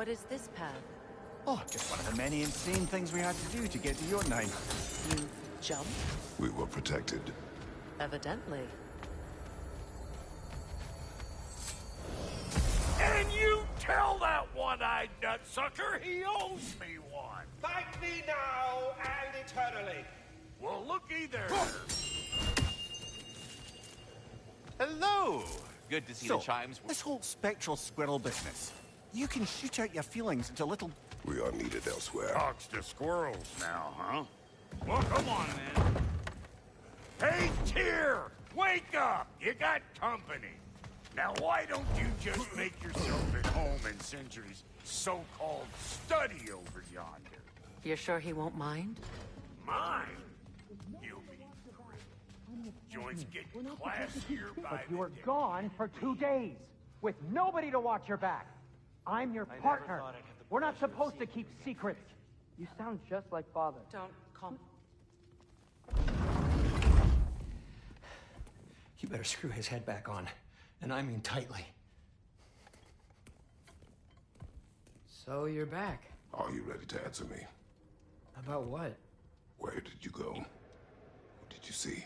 What is this path? Oh, just one of the many insane things we had to do to get to Jotunheim. You jumped? We were protected. Evidently. And you tell that one-eyed nutsucker he owes me one. Thank me now and eternally. Well, looky there. Hello! Good to see So, the chimes. This whole spectral squirrel business. You can shoot out your feelings into little... We are needed elsewhere. Talks to squirrels now, huh? Well, come on, man. Hey, Tyr! Wake up! You got company. Now, why don't you just make yourself at home in Sentry's so-called study over yonder? You're sure he won't mind? Mine? You'll be great. Joints getting classier by But you were the day. gone for 2 days, with nobody to watch your back. I'm your partner. We're not supposed to keep secrets. You sound just like Father. Don't call me. You better screw his head back on. And I mean tightly. So you're back. Are you ready to answer me? About what? Where did you go? What did you see?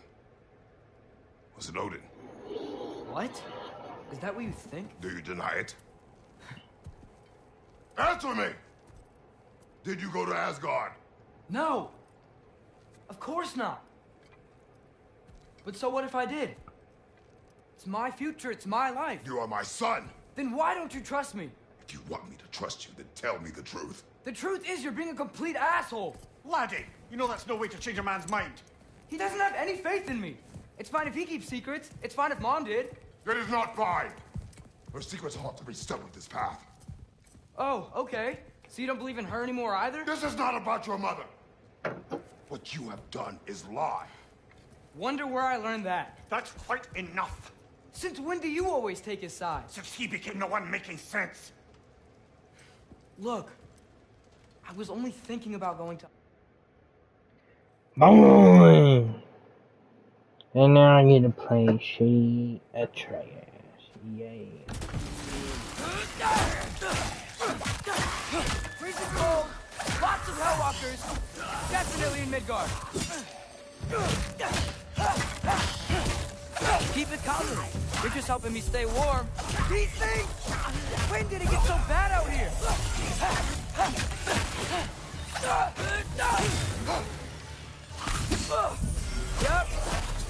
Was it Odin? What? Is that what you think? Do you deny it? Answer me! Did you go to Asgard? No! Of course not! But so what if I did? It's my future, it's my life. You are my son! Then why don't you trust me? If you want me to trust you, then tell me the truth. The truth is you're being a complete asshole. Laddie, you know that's no way to change a man's mind. He doesn't have any faith in me. It's fine if he keeps secrets. It's fine if Mom did. It is not fine! Her secrets ought to be stuck with this path. Oh, okay. So you don't believe in her anymore either? This is not about your mother. What you have done is lie. Wonder where I learned that. That's quite enough. Since when do you always take his side? Since he became the one making sense. Look, I was only thinking about going to... Boom! And now I get to play She Atreus. Yay. Freezing cold, lots of Hellwalkers, definitely in Midgard. Keep it coming. You're just helping me stay warm. These things! When did it get so bad out here? Yep.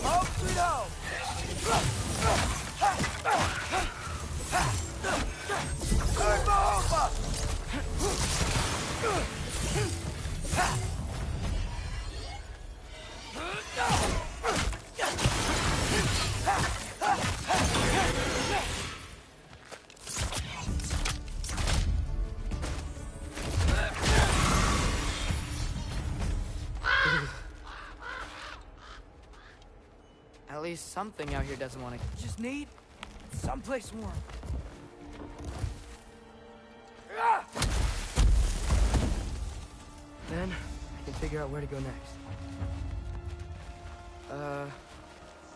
Home sweet home. At least something out here doesn't want to. Just need someplace warm. Then I can figure out where to go next.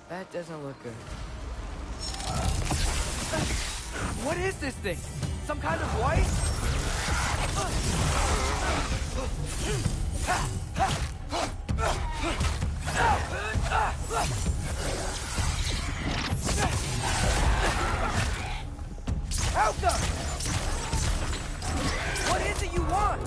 That doesn't look good. What is this thing? Some kind of white? Helga! What is it you want?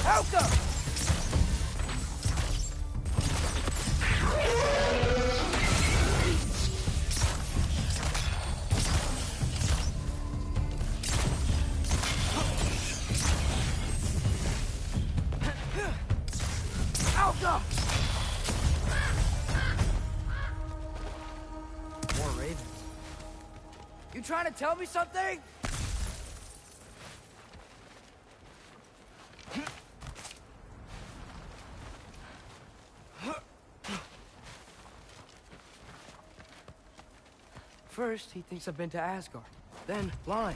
Helga! Helga! More ravens. You trying to tell me something? First, he thinks I've been to Asgard. then line.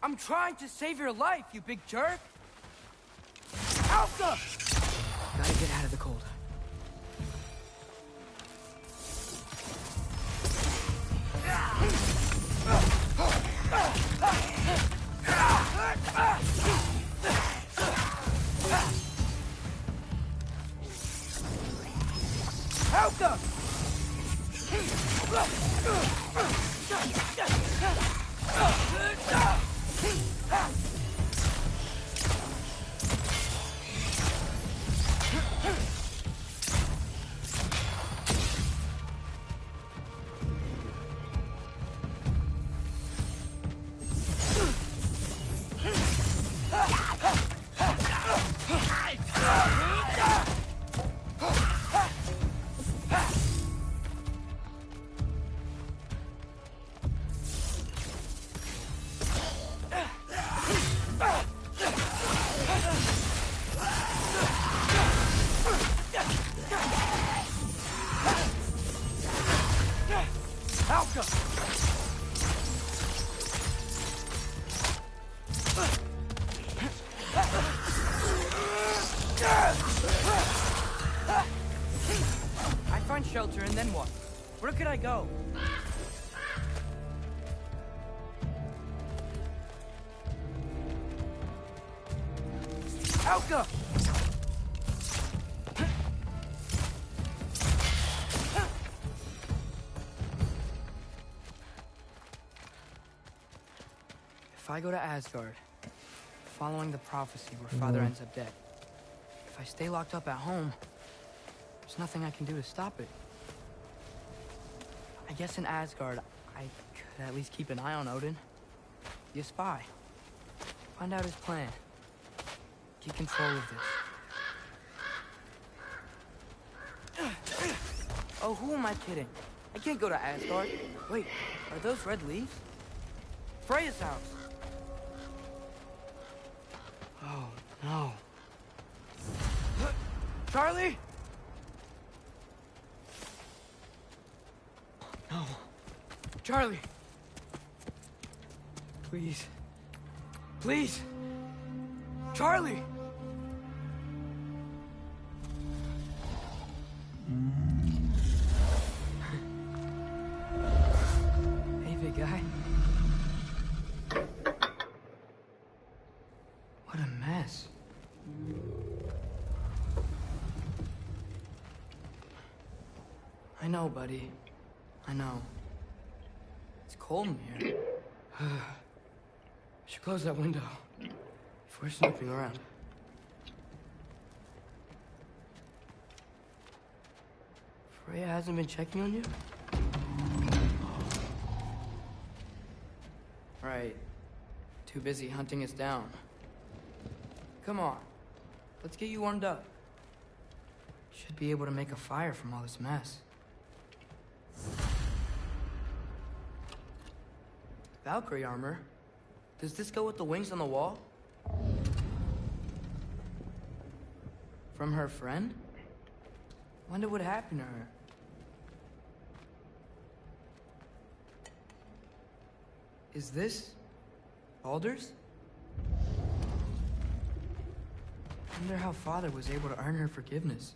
I'm trying to save your life, you big jerk! Alpha! Gotta get out of the cold. Alpha! Shelter, and then what? Where could I go? Alka! If I go to Asgard, following the prophecy where Father ends up dead, if I stay locked up at home, there's nothing I can do to stop it. I guess in Asgard, I could at least keep an eye on Odin. Be a spy. Find out his plan. Keep control of this. Oh, who am I kidding? I can't go to Asgard. Wait, are those red leaves? Freya's house. Oh, no. Charlie? No. Charlie! Please. Please! Charlie! Hey, big guy. What a mess. I know, buddy. I know. It's cold in here. I should close that window before snooping around. Freya hasn't been checking on you? Right. Too busy hunting us down. Come on. Let's get you warmed up. Should be able to make a fire from all this mess. Valkyrie armor? Does this go with the wings on the wall? From her friend? Wonder what happened to her. Is this Baldur's? Wonder how Father was able to earn her forgiveness.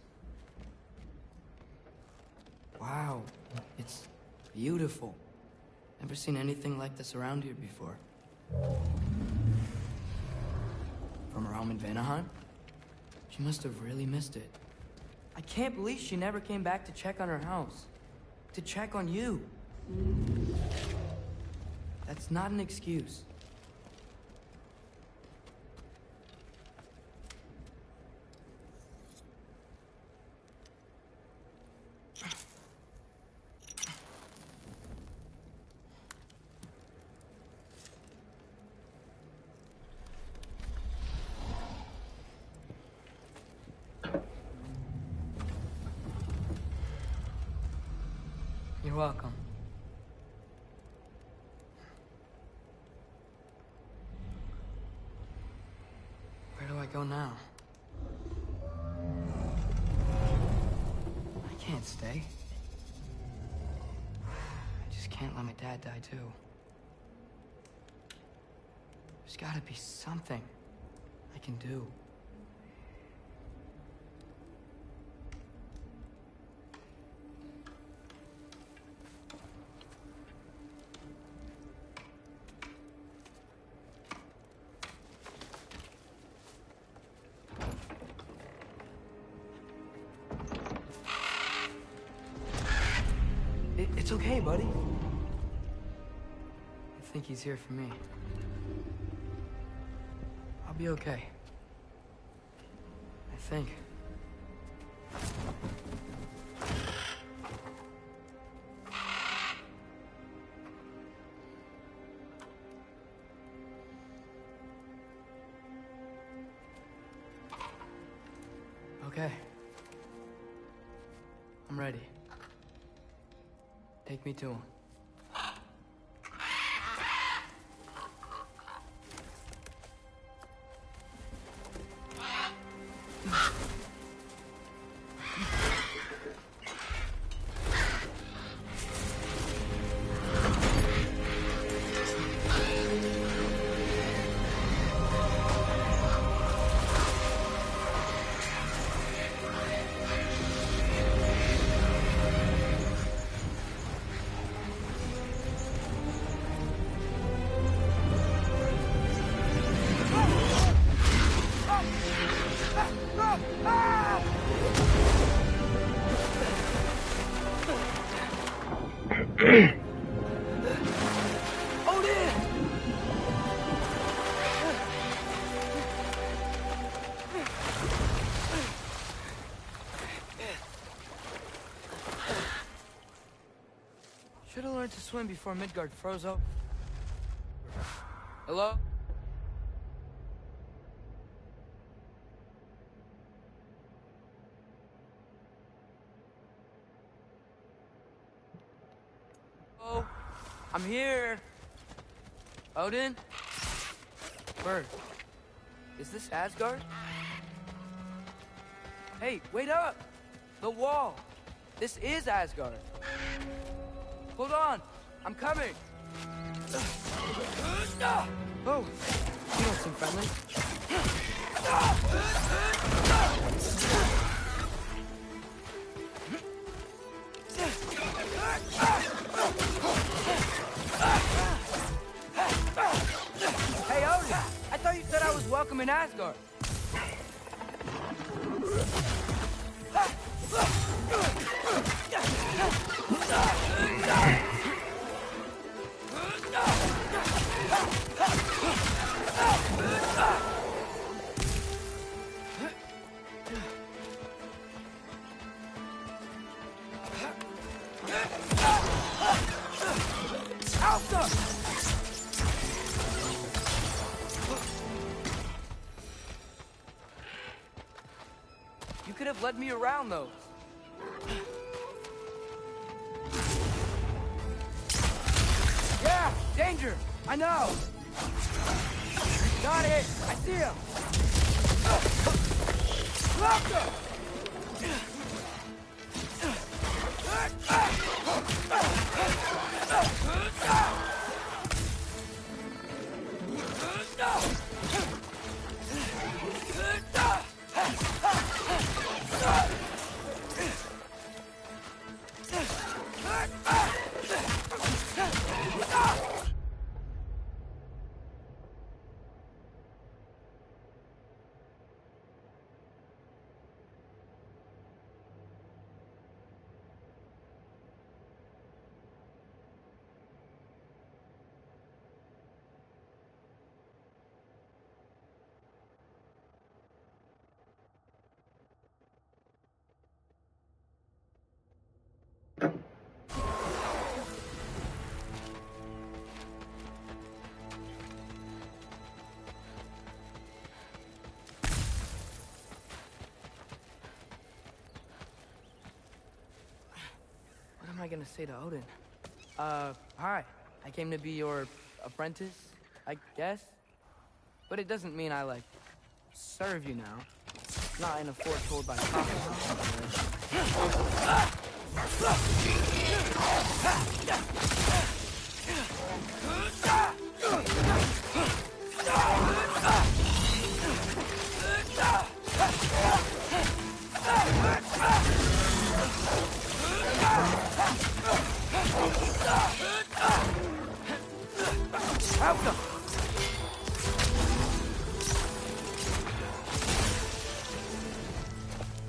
Wow, it's beautiful. Never seen anything like this around here before. From her home in Vanaheim? She must have really missed it. I can't believe she never came back to check on her house. To check on you. That's not an excuse. You're welcome. Where do I go now? I can't stay. I just can't let my dad die too. There's gotta be something I can do. It's okay, buddy. I think he's here for me. I'll be okay. I think. Okay. I'm ready. Take me to him. Should've learned to swim before Midgard froze up. Hello? Oh, I'm here. Odin? Bird. Is this Asgard? Hey, wait up! The wall! This is Asgard. Hold on! I'm coming! Oh! You don't seem friendly. Hey, Odin! I thought you said I was welcome in Asgard. You could have led me around those. Yeah, danger! I know! Got it! I see him! Lobster! What am I gonna say to Odin? Hi. I came to be your apprentice, I guess? But it doesn't mean I, like, serve you now. Not in a foretold by prophecy.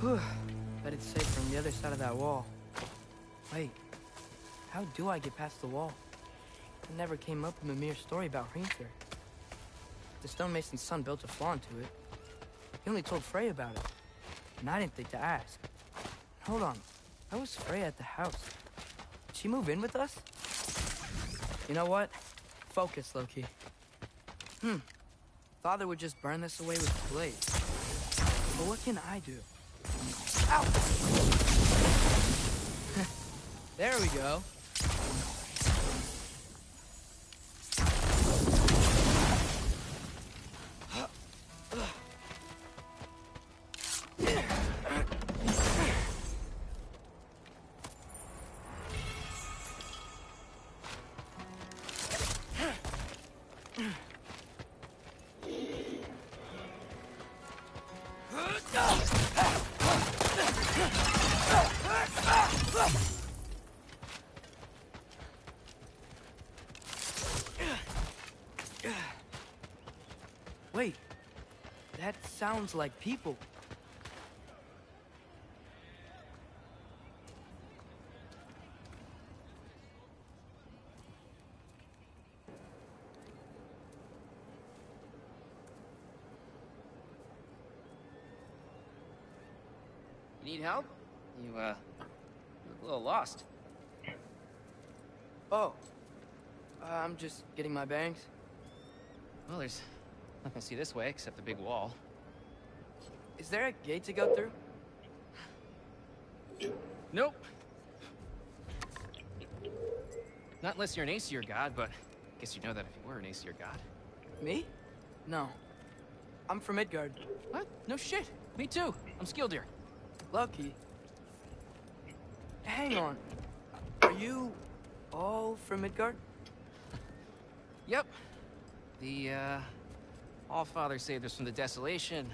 Whew. Bet it's safe from the other side of that wall. Wait, how do I get past the wall? It never came up in Mimir's story about Hrinthur. The stonemason's son built a flaw into it. He only told Frey about it, and I didn't think to ask. Hold on, how was Frey at the house? Did she move in with us? You know what? Focus, Loki. Father would just burn this away with a blade. But what can I do? Ow! There we go. Wait, that sounds like people. Need help? You, look a little lost. Oh, I'm just getting my bangs. Well, there's nothing to see this way except the big wall. Is there a gate to go through? Nope. Not unless you're an Aesir god, but I guess you'd know that if you were an Aesir god. Me? No. I'm from Midgard. What? No shit. Me too. I'm Skildir. Lucky. Hang on. Are you all from Midgard? Yep. The, Allfather saved us from the desolation.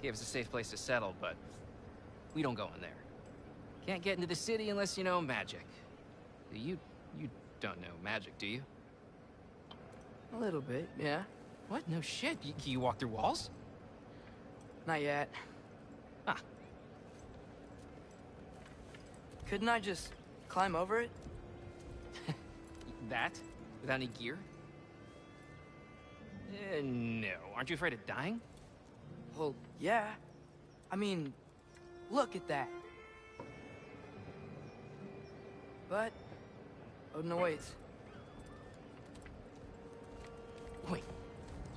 Gave us a safe place to settle, but we don't go in there. Can't get into the city unless you know magic. You don't know magic, do you? A little bit, yeah. What? No shit. Can you walk through walls? Not yet. Ah. Couldn't I just climb over it? That? Without any gear? No. Aren't you afraid of dying? Well, yeah. I mean, look at that. But Odin awaits. Wait,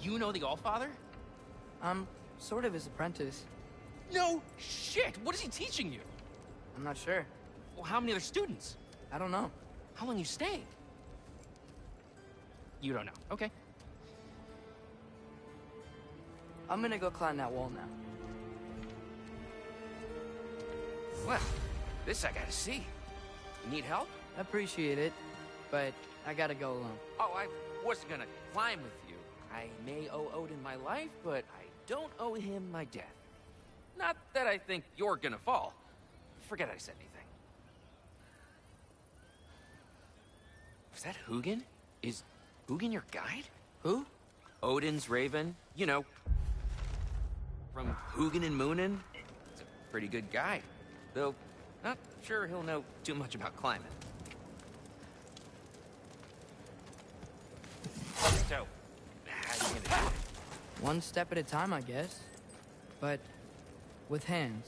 you know the Allfather? I'm sort of his apprentice. No shit! What is he teaching you? I'm not sure. Well, how many other students? I don't know. How long you staying? You don't know. Okay. I'm gonna go climb that wall now. Well, this I gotta see. You need help? Appreciate it, but I gotta go alone. Oh, I wasn't gonna climb with you. I may owe Odin my life, but I don't owe him my death. Not that I think you're gonna fall. Forget I said anything. Was that Hugin? Is Hugin your guide? Who? Odin's raven. You know, from Hugin and Moonin. He's a pretty good guy. Though, not sure he'll know too much about climbing. So, how are you gonna do it? One step at a time, I guess. But with hands.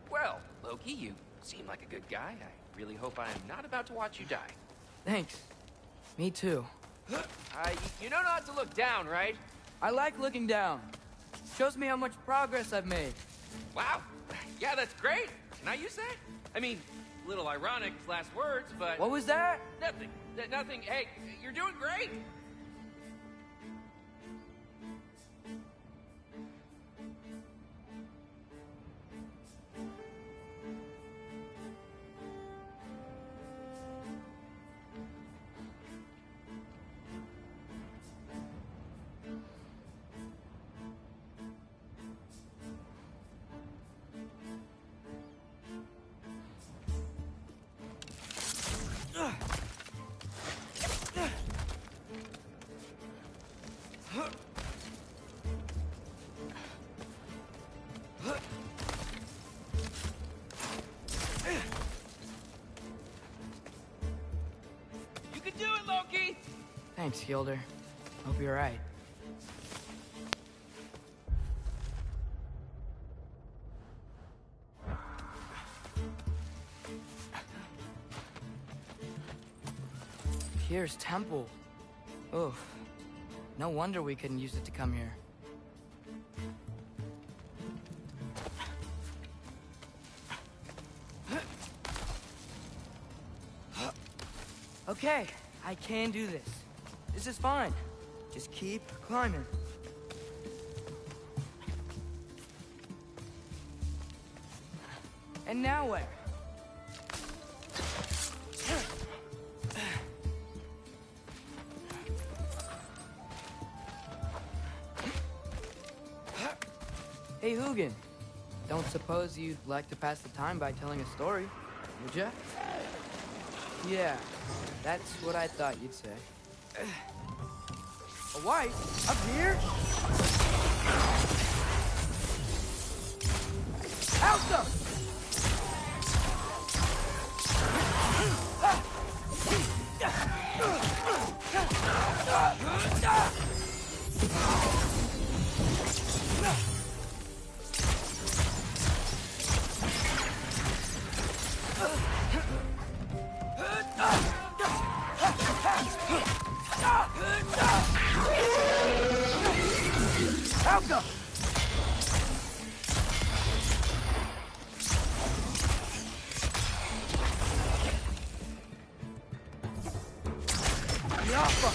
Well, Loki, you seem like a good guy. I really hope I am not about to watch you die. Thanks. Me too. You know not to look down, right? I like looking down. Shows me how much progress I've made. Wow. Yeah, that's great. Can I use that? I mean, a little ironic, last words, but... What was that? Nothing. Nothing. Hey, you're doing great. Thanks, Gilder. Hope you're right. Here's Temple. Oof. No wonder we couldn't use it to come here. Okay, I can do this. This is fine. Just keep climbing. And now where? Hey, Hugin. Don't suppose you'd like to pass the time by telling a story, would ya? Yeah, that's what I thought you'd say. A wife? Up here? Alta! Alta!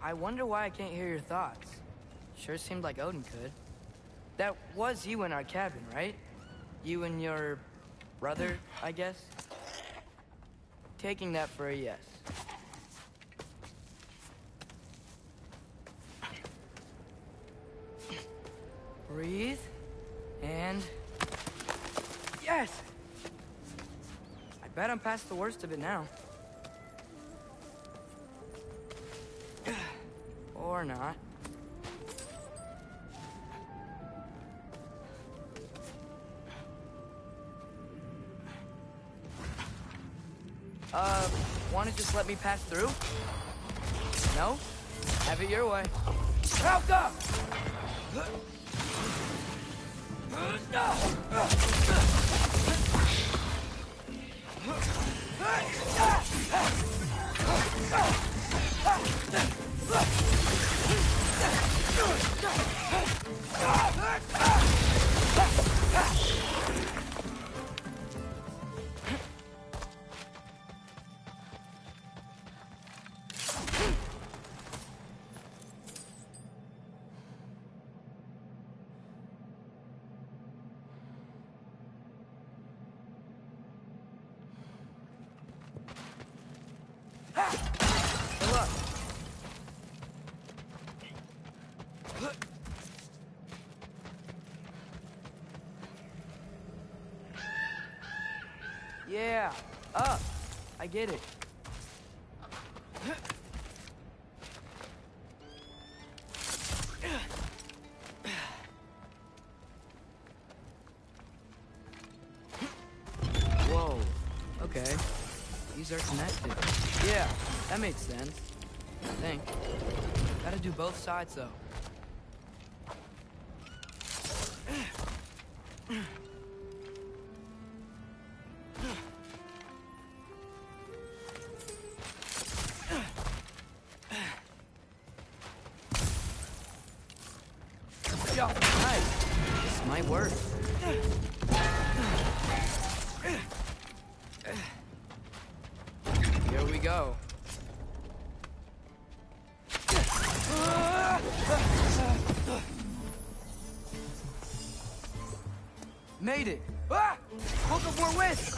I wonder why I can't hear your thoughts. Sure seemed like Odin could. That was you in our cabin, right? You and your brother, I guess? Taking that for a yes. Breathe. And... yes! I bet I'm past the worst of it now. Or not. Wanna just let me pass through? No? Have it your way. Help up! Yeah, up. I get it. Whoa. Okay. These are connected. Yeah, that makes sense. I think. Gotta do both sides, though. Nice. This might work. Here we go. Made it. Ah! Book of War West.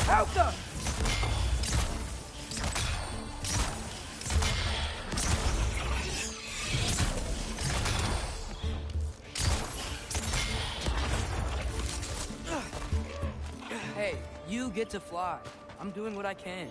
Alta! Hey, you get to fly. I'm doing what I can.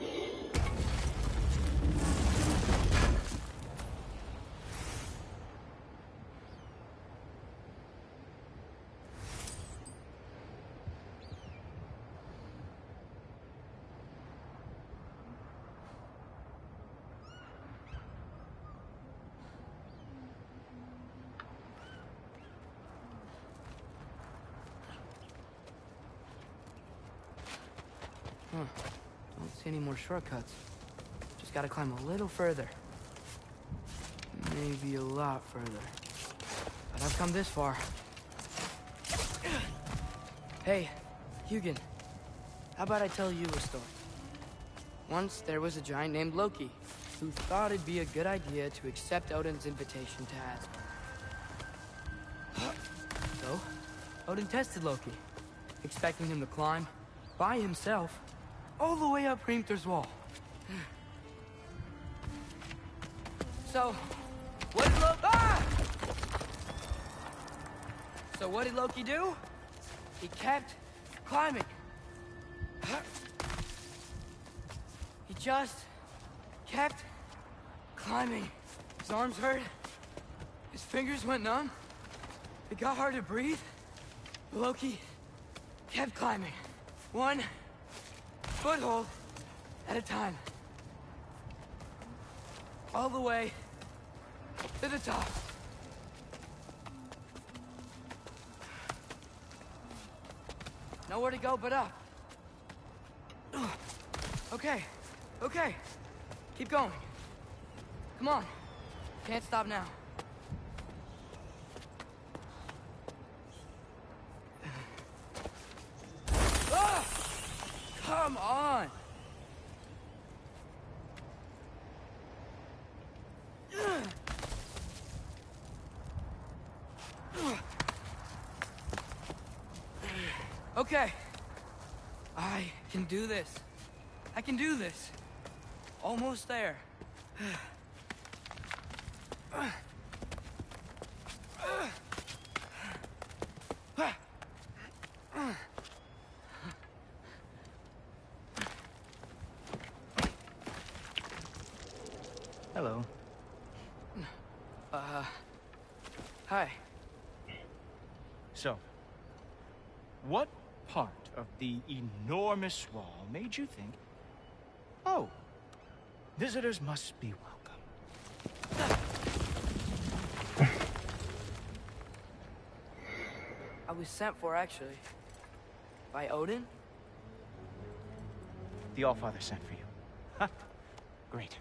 Don't see any more shortcuts. Just gotta climb a little further. Maybe a lot further. But I've come this far. Hey, Hugin. How about I tell you a story? Once there was a giant named Loki who thought it'd be a good idea to accept Odin's invitation to Asgard. So, Odin tested Loki, expecting him to climb by himself all the way up Hrimthur's wall. So, what did Loki do? He kept climbing. He just kept climbing. His arms hurt. His fingers went numb. It got hard to breathe. Loki kept climbing. One foothold at a time. All the way to the top. Nowhere to go but up. Okay, okay. Keep going. Come on. Can't stop now. Ah! Come on! Okay. I can do this. I can do this. Almost there. Hello. Hi. So, what part of the enormous wall made you think, oh, visitors must be welcome? I was sent for, actually. By Odin? The Allfather sent for you. Ha! Great.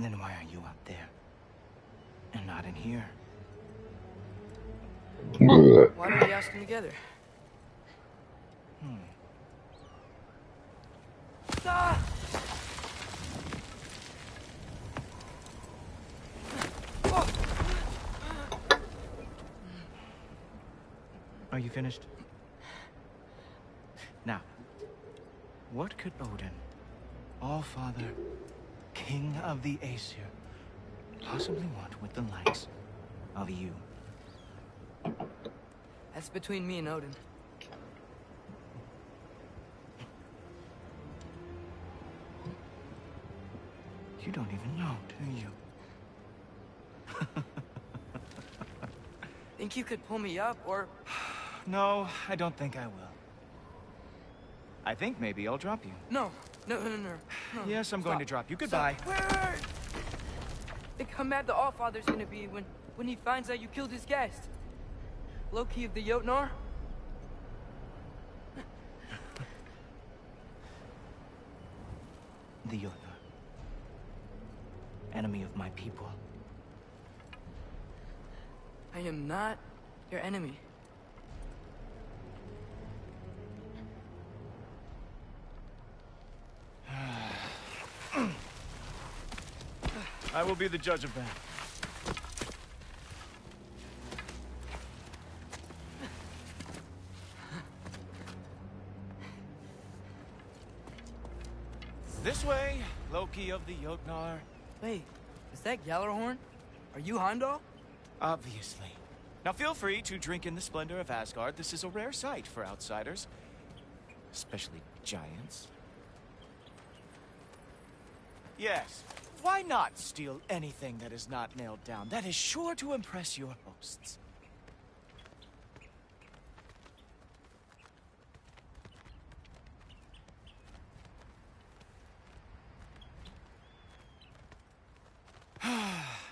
Then why are you out there? And not in here? Why don't we ask them together? Ah! Are you finished? Now, what could Odin, Allfather, King of the Aesir, possibly want with the likes of you? That's between me and Odin. You don't even know, do you? Think you could pull me up, or... No, I don't think I will. I think maybe I'll drop you. No. No. Yes, I'm going to drop you. Goodbye. Wait. Think how mad the Allfather's gonna be when he finds out you killed his guest. Loki of the Jotnar? The Jotnar. Enemy of my people. I am not your enemy. I will be the judge of that. This way, Loki of the Jotnar. Wait, is that Gjallarhorn? Are you Heimdall? Obviously. Now feel free to drink in the splendor of Asgard. This is a rare sight for outsiders. Especially giants. Yes, why not steal anything that is not nailed down? That is sure to impress your hosts.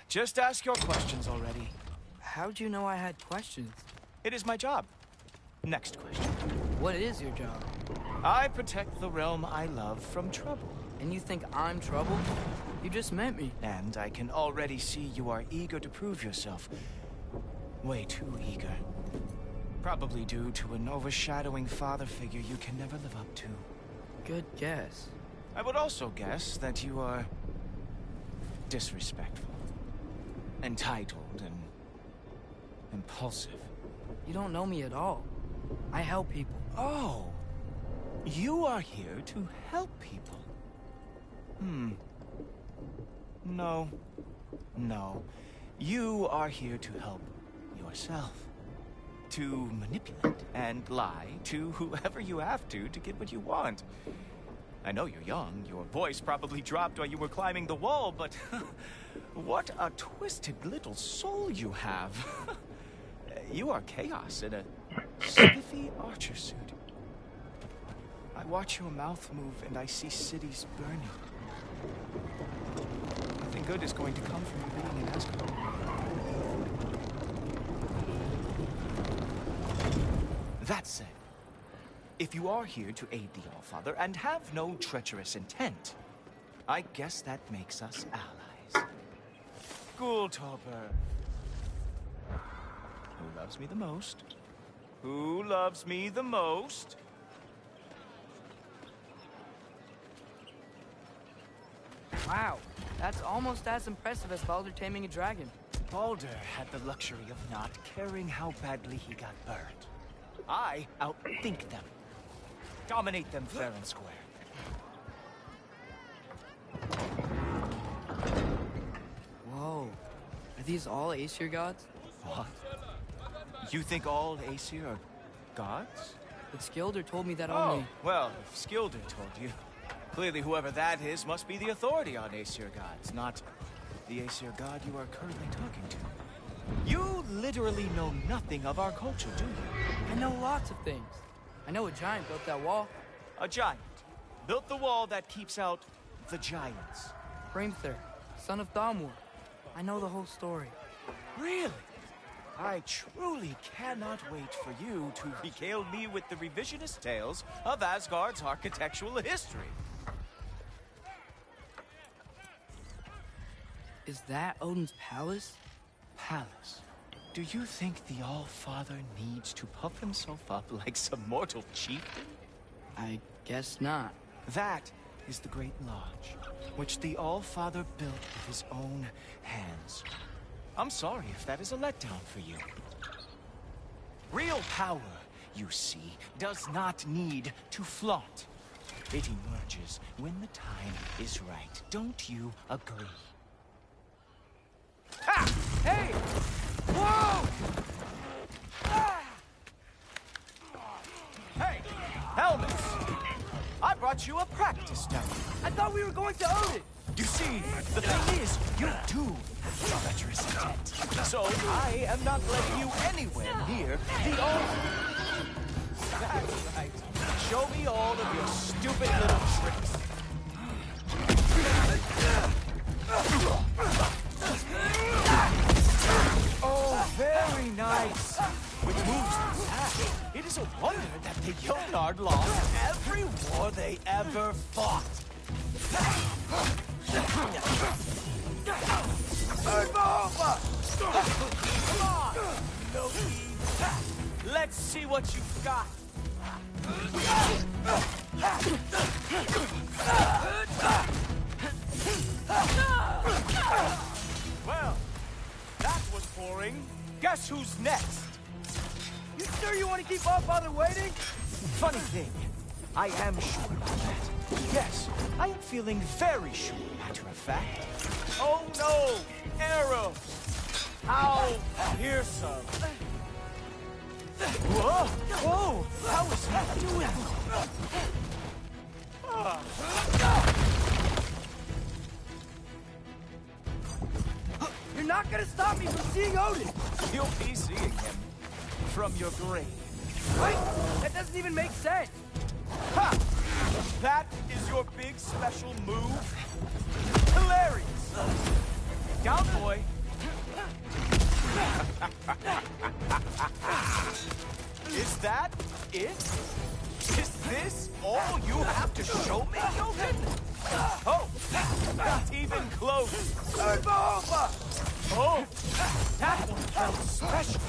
Just ask your questions already. How'd you know I had questions? It is my job. Next question. What is your job? I protect the realm I love from trouble. And you think I'm trouble? You just met me. And I can already see you are eager to prove yourself. Way too eager. Probably due to an overshadowing father figure you can never live up to. Good guess. I would also guess that you are disrespectful, entitled, and impulsive. You don't know me at all. I help people. Oh, you are here to help people. No. You are here to help yourself. To manipulate and lie to whoever you have to get what you want. I know you're young. Your voice probably dropped while you were climbing the wall, but what a twisted little soul you have. You are chaos in a spiffy archer suit. I watch your mouth move and I see cities burning. Nothing good is going to come from you being in Asgard. That said, if you are here to aid the Allfather and have no treacherous intent, I guess that makes us allies. Ghoultober. Who loves me the most? Who loves me the most? Wow, that's almost as impressive as Baldur taming a dragon. Baldur had the luxury of not caring how badly he got burned. I outthink them. Dominate them fair and square. Whoa. Are these all Aesir gods? What? You think all Aesir are gods? But Skilder told me that Oh, only... well, if Skilder told you, clearly whoever that is must be the authority on Aesir gods, not the Aesir god you are currently talking to. You literally know nothing of our culture, do you? I know lots of things. I know a giant built that wall. A giant built the wall that keeps out the giants. Hrimthur, son of Thamur. I know the whole story. Really? I truly cannot wait for you to regale me with the revisionist tales of Asgard's architectural history. Is that Odin's palace? Palace? Do you think the All-Father needs to puff himself up like some mortal chieftain? I guess not. That is the Great Lodge, which the All-Father built with his own hands. I'm sorry if that is a letdown for you. Real power, you see, does not need to flaunt. It emerges when the time is right. Don't you agree? Ha! Hey! Whoa! Ah! Hey! Helmets! I brought you a practice now. I thought we were going to Odin! You see, the thing is, you do have treacherous intent. So I am not letting you anywhere near the Altar. That's right. Show me all of your stupid little tricks. Oh, very nice. With moves like that, it is a wonder that the Jotnar lost every war they ever fought. Move over! Come on, Loki. Let's see what you've got. Well, that was boring. Guess who's next? You sure you want to keep Allfather waiting? Funny thing, I am sure about that. Yes, I am feeling very sure, matter of fact. Oh no! Arrows! How fearsome! Whoa! Whoa! How is he doing? You're not gonna stop me from seeing Odin! You'll be seeing him from your grave. Wait! That doesn't even make sense! Ha! That is your big special move? Hilarious! Down, boy! Is that it? Is this all you have to show me, Jokin? Oh, not even close. Oh, that one felt special.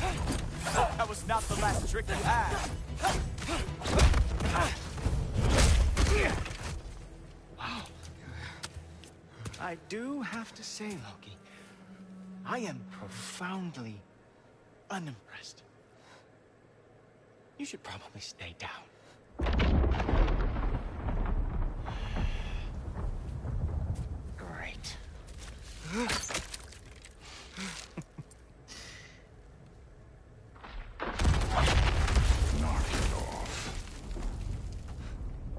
Oh, that was not the last trick you had. Wow. I do have to say, Loki, I am profoundly unimpressed. You should probably stay down. Great. Knock it off.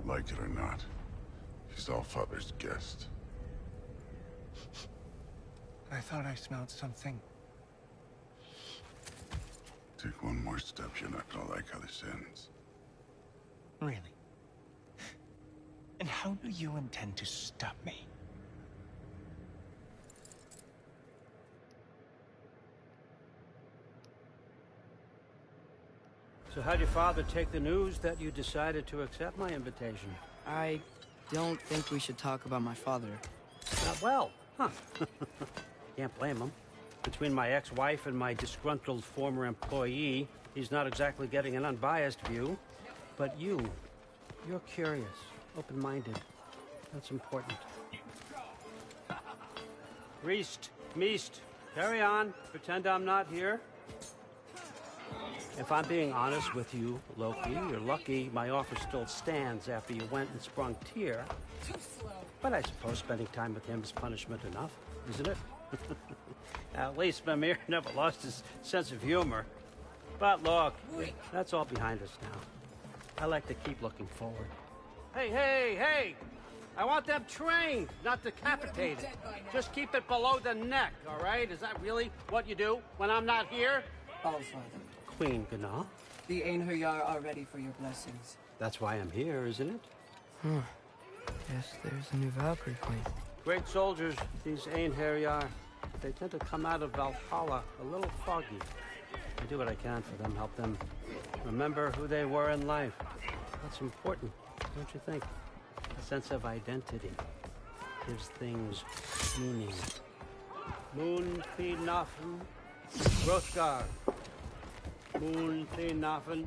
Like it or not, he's Allfather's guest. I thought I smelled something. Take one more step, you're not gonna like how this ends. Really? And how do you intend to stop me? So how'd your father take the news that you decided to accept my invitation? I don't think we should talk about my father. Not well, huh? Can't blame him. Between my ex-wife and my disgruntled former employee, he's not exactly getting an unbiased view. But you're curious, open-minded. That's important. Reist, Meest, carry on. Pretend I'm not here. If I'm being honest with you, Loki, you're lucky my offer still stands after you went and sprung Tyr. But I suppose spending time with him is punishment enough, isn't it? At least Mimir never lost his sense of humor. But look, that's all behind us now. I like to keep looking forward. Hey! I want them trained, not decapitated. Just keep it below the neck, all right? Is that really what you do when I'm not here? Allfather. Queen Gná. The Einherjar are ready for your blessings. That's why I'm here, isn't it? Guess there's a new Valkyrie Queen. Great soldiers, these Einherjar. They tend to come out of Valhalla a little foggy. I do what I can for them, help them remember who they were in life. That's important, don't you think? A sense of identity gives things meaning. Moon Nafen, Hrothgar. Moon Nafen.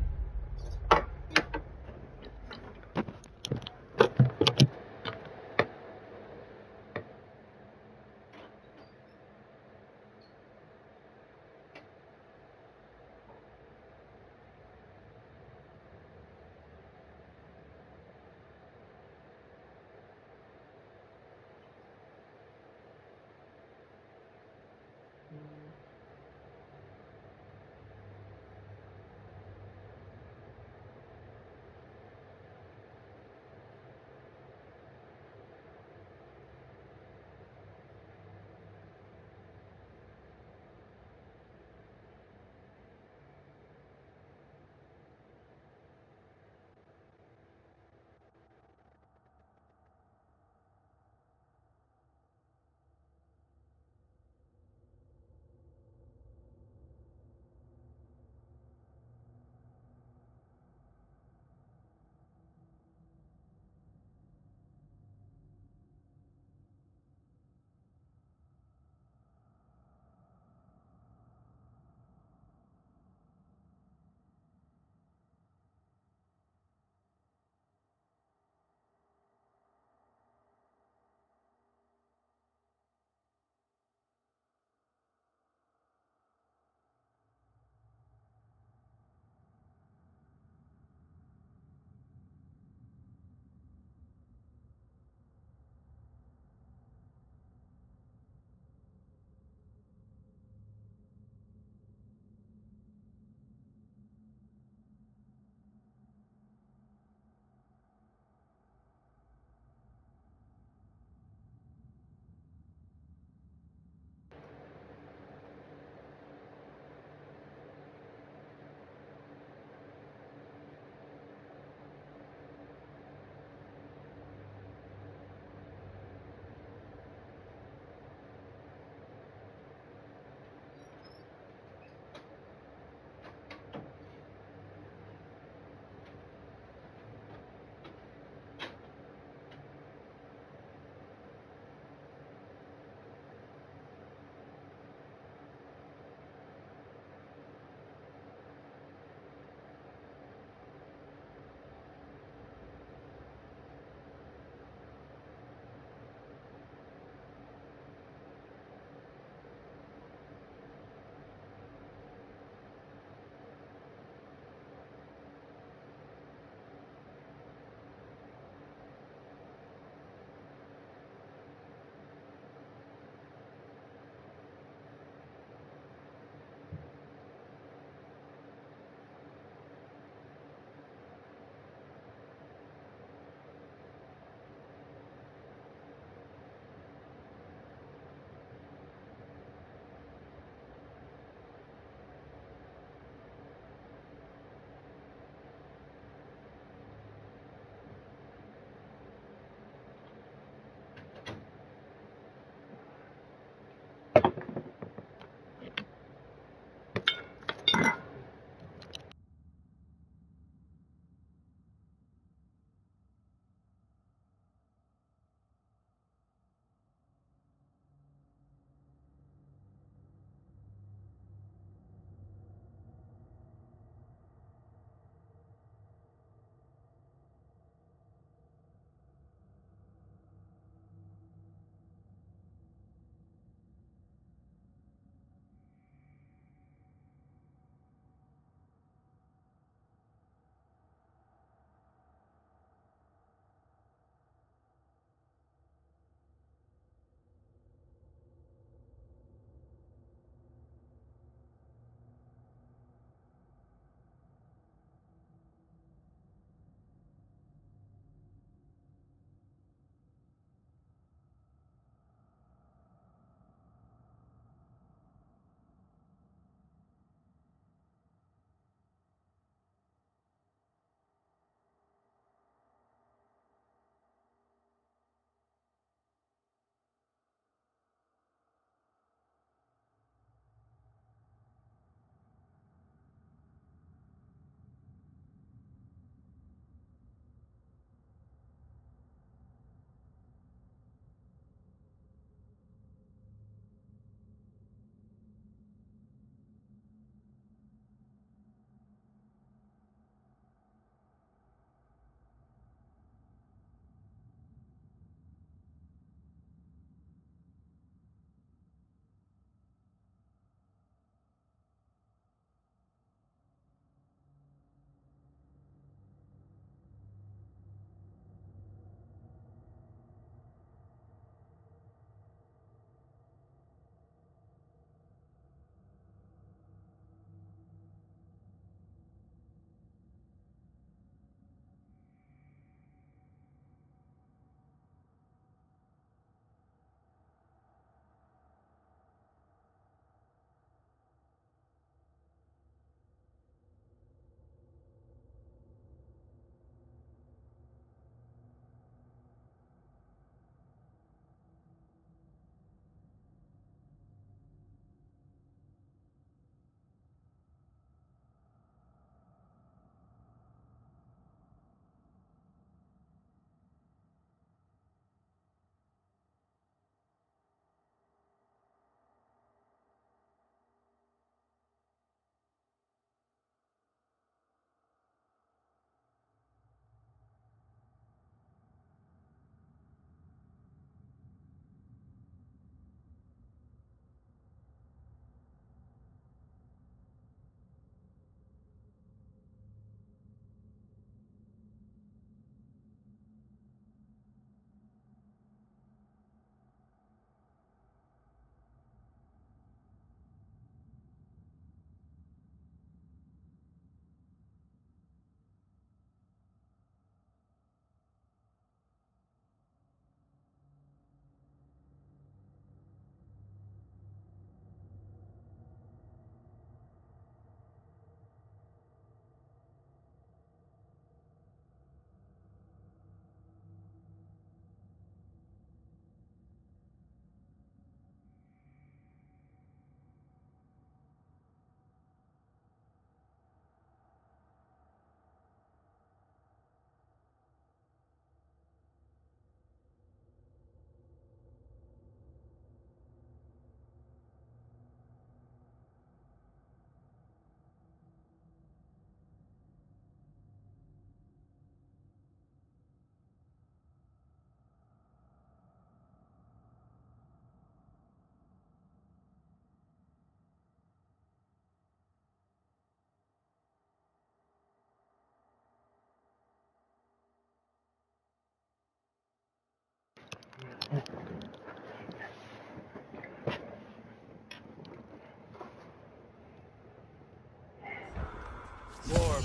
Warm.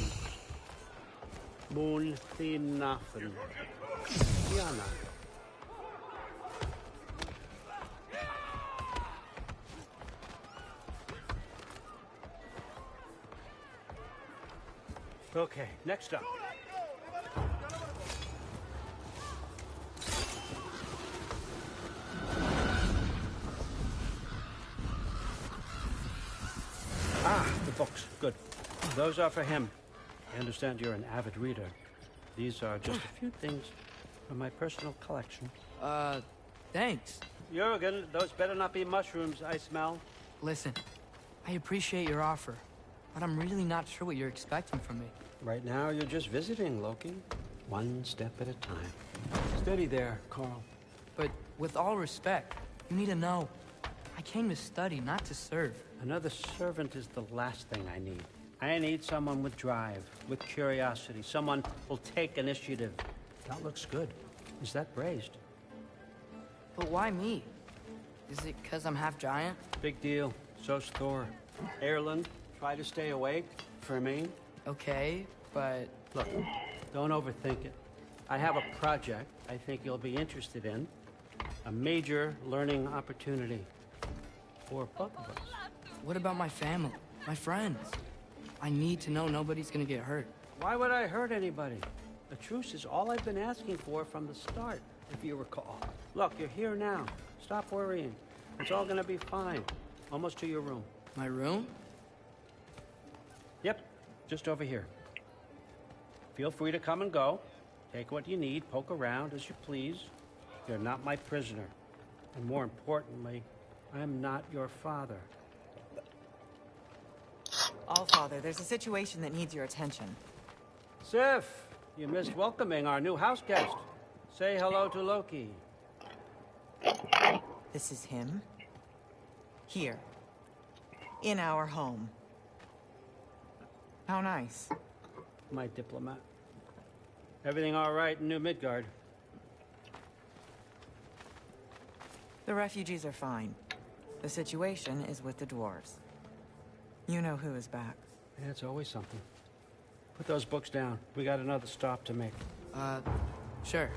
Moon Thinafen. Diana. Okay, next up. Ah, the books. Good. Those are for him. I understand you're an avid reader. These are just a few things from my personal collection. Thanks. Jurgen, those better not be mushrooms I smell. Listen, I appreciate your offer, but I'm really not sure what you're expecting from me. Right now, you're just visiting, Loki. One step at a time. Steady there, Carl. But with all respect, you need to know, I came to study, not to serve. Another servant is the last thing I need. I need someone with drive, with curiosity, someone who'll take initiative. That looks good. Is that braised? But why me? Is it because I'm half giant? Big deal. So's Thor. Erland, try to stay awake for me. Okay, but... Look, don't overthink it. I have a project I think you'll be interested in. A major learning opportunity for both of us. What about my family? My friends? I need to know nobody's gonna get hurt. Why would I hurt anybody? A truce is all I've been asking for from the start, if you recall. Look, you're here now. Stop worrying. It's all gonna be fine. Almost to your room. My room? Yep, just over here. Feel free to come and go. Take what you need, poke around as you please. You're not my prisoner. And more importantly, I'm not your father. Allfather, there's a situation that needs your attention. Sif, you missed welcoming our new house guest. Say hello to Loki. This is him. Here. In our home. How nice. My diplomat. Everything all right in New Midgard? The refugees are fine. The situation is with the dwarves. You know who is back. Yeah, it's always something. Put those books down. We got another stop to make. Sure.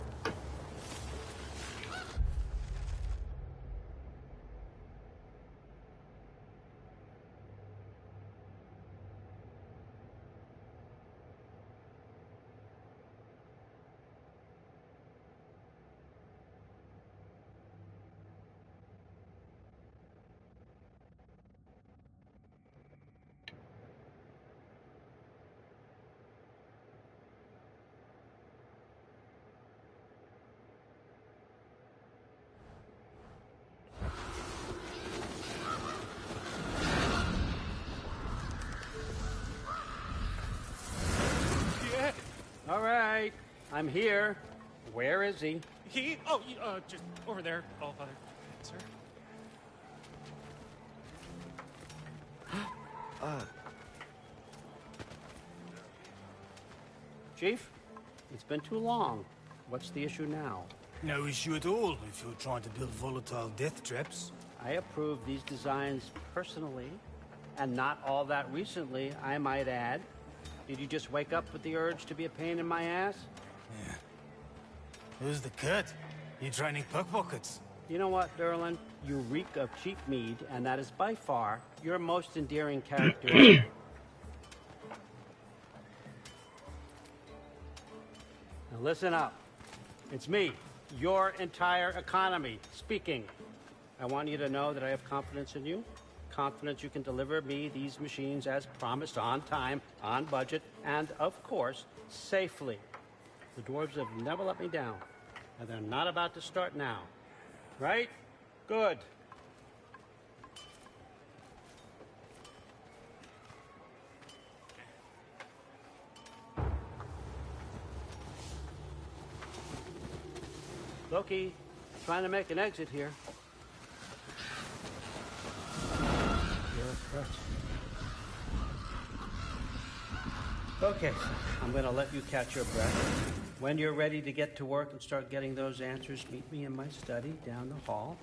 All right, I'm here. Where is he? Just over there, Allfather. Sir? Chief, it's been too long. What's the issue now? No issue at all, if you're trying to build volatile death traps. I approve these designs personally, and not all that recently, I might add. Did you just wake up with the urge to be a pain in my ass? Yeah. Who's the cut? You training pickpockets? You know what, Derlin? You reek of cheap mead, and that is by far your most endearing character. Now listen up. It's me, your entire economy, speaking. I want you to know that I have confidence in you. Confidence you can deliver me these machines as promised, on time, on budget, and, of course, safely. The dwarves have never let me down, and they're not about to start now. Right? Good. Loki, trying to make an exit here. You're a threat. Okay, I'm gonna let you catch your breath. When you're ready to get to work and start getting those answers, meet me in my study down the hall.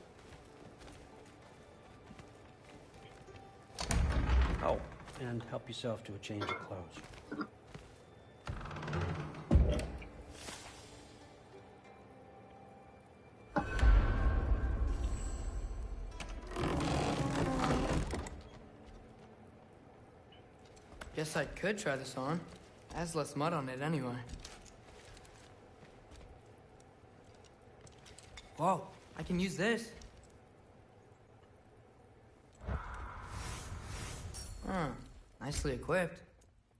Oh, and help yourself to a change of clothes. Guess I could try this on. Has less mud on it anyway. Whoa, I can use this. Nicely equipped.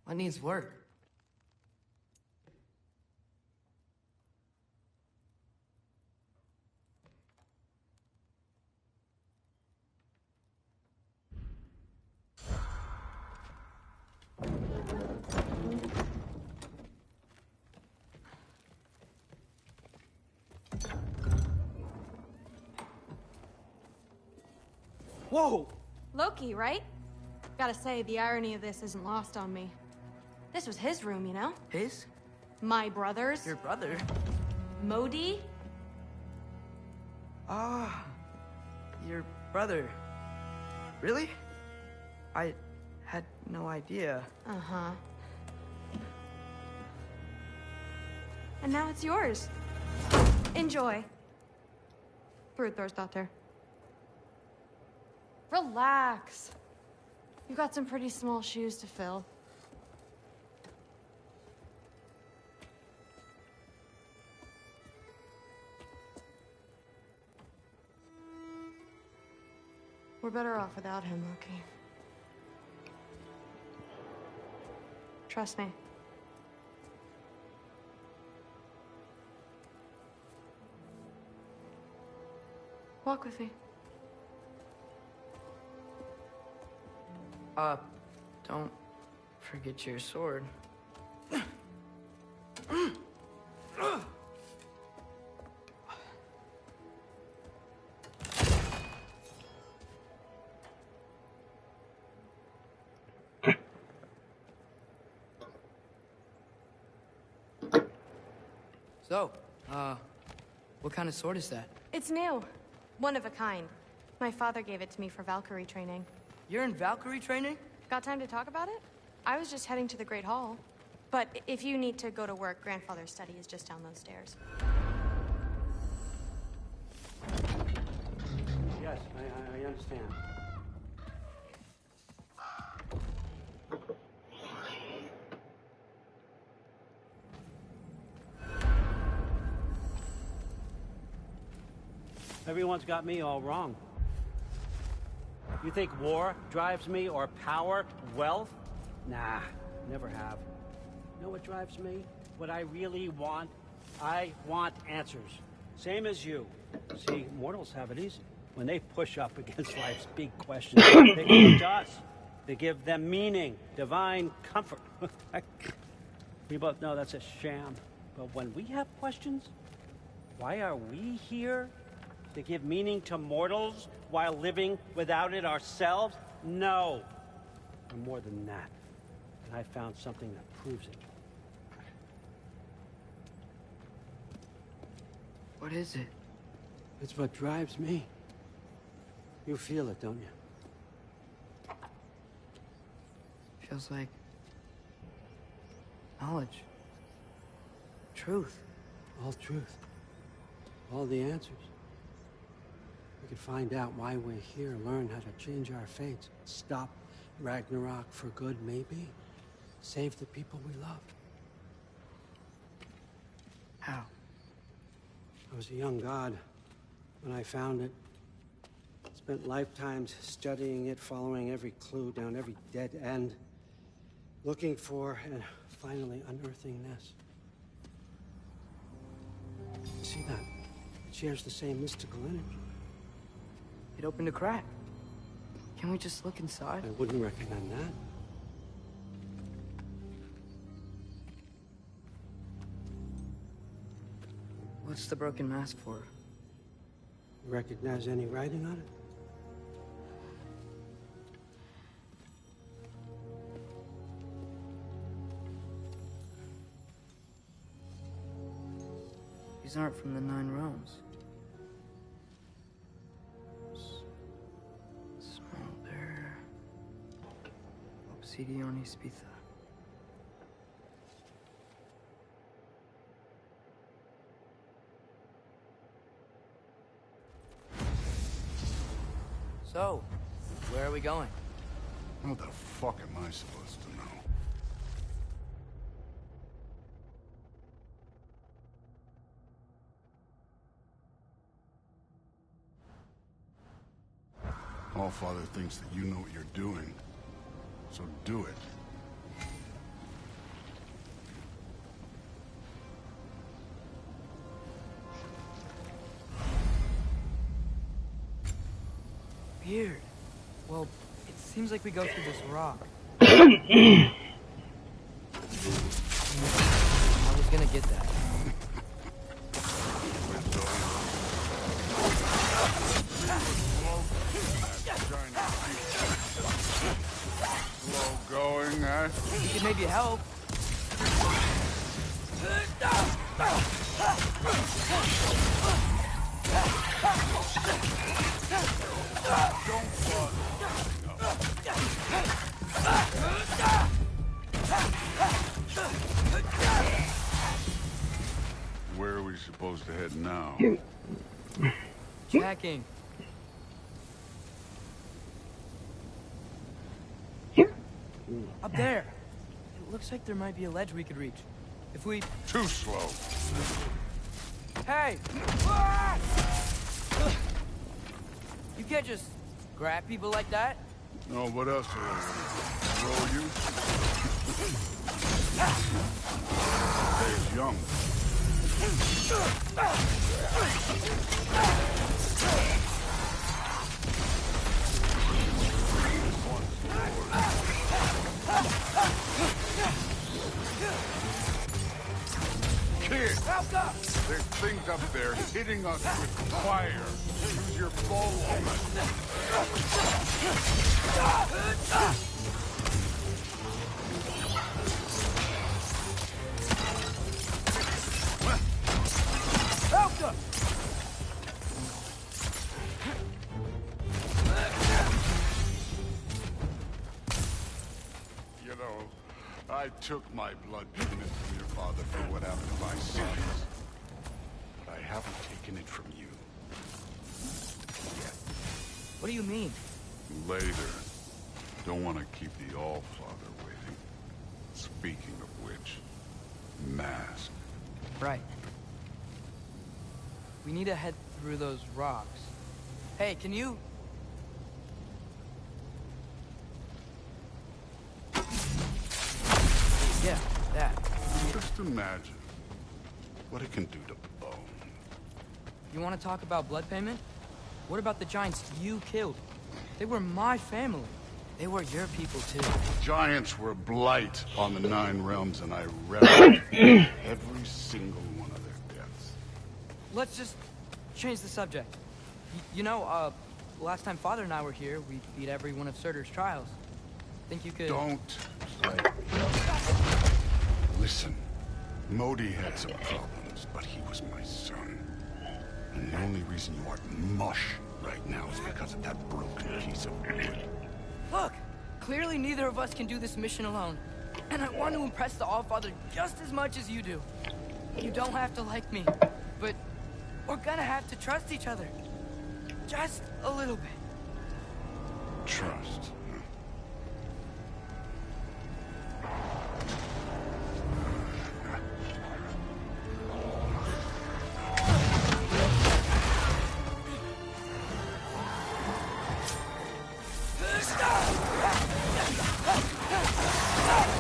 What needs work? Whoa! Loki, right? Gotta say, the irony of this isn't lost on me. This was his room, you know? His? My brother's. Your brother? Modi? Ah, your brother. Really? I had no idea. Uh-huh. And now it's yours. Enjoy. Brudthor's Relax. You've got some pretty small shoes to fill. We're better off without him, Loki. Trust me. Walk with me. Don't forget your sword. So, what kind of sword is that? It's new. One of a kind. My father gave it to me for Valkyrie training. You're in Valkyrie training? Got time to talk about it? I was just heading to the Great Hall. But if you need to go to work, Grandfather's study is just down those stairs. Yes, I understand. Everyone's got me all wrong. You think war drives me, or power, wealth? Nah, never have. You know what drives me? What I really want? I want answers. Same as you. See, mortals have it easy. When they push up against life's big questions, they come to us. They give them meaning, divine comfort. We both know that's a sham. But when we have questions, why are we here? To give meaning to mortals while living without it ourselves? No. We're more than that. And I found something that proves it. What is it? It's what drives me. You feel it, don't you? Feels like knowledge. Truth. All truth. All the answers. We could find out why we're here, learn how to change our fates, stop Ragnarok for good, maybe. Save the people we love. How? I was a young god when I found it. Spent lifetimes studying it, following every clue down every dead end, looking for and finally unearthing this. See that? It shares the same mystical energy. It opened a crack. Can we just look inside? I wouldn't recommend that. What's the broken mask for? You recognize any writing on it? These aren't from the Nine Realms. Small bear. Obsidian Spitha. So, where are we going? How the fuck am I supposed to know? Allfather thinks that you know what you're doing, so do it. Weird. Well, it seems like we go through this rock. I was gonna get that. Slow going, eh? You could maybe help. Where are we supposed to head now? Checking. Up there. It looks like there might be a ledge we could reach. If we... Too slow. Hey! You can't just grab people like that. No, what else do I roll you? Stay young. Kid, there's things up there hitting us with fire. Use your bow. You know, I took my blood payment from your father for what happened to my sons. But I haven't taken it from you. Yet. What do you mean? Later. Don't want to keep the Allfather waiting. Speaking of which, mask. Right. We need to head through those rocks. Hey, can you... Yeah, that. Just imagine what it can do to bone. You want to talk about blood payment? What about the giants you killed? They were my family. They were your people, too. Giants were a blight on the Nine Realms, and I reveled every single one of their deaths. Let's just change the subject. You know, last time Father and I were here, we beat every one of Surtur's trials. Think you could... Don't play. Listen, Modi had some problems, but he was my son. And the only reason you aren't mush right now is because of that broken piece of wood. Look! Clearly neither of us can do this mission alone. And I want to impress the Allfather just as much as you do. You don't have to like me, but we're gonna have to trust each other. Just a little bit. Trust.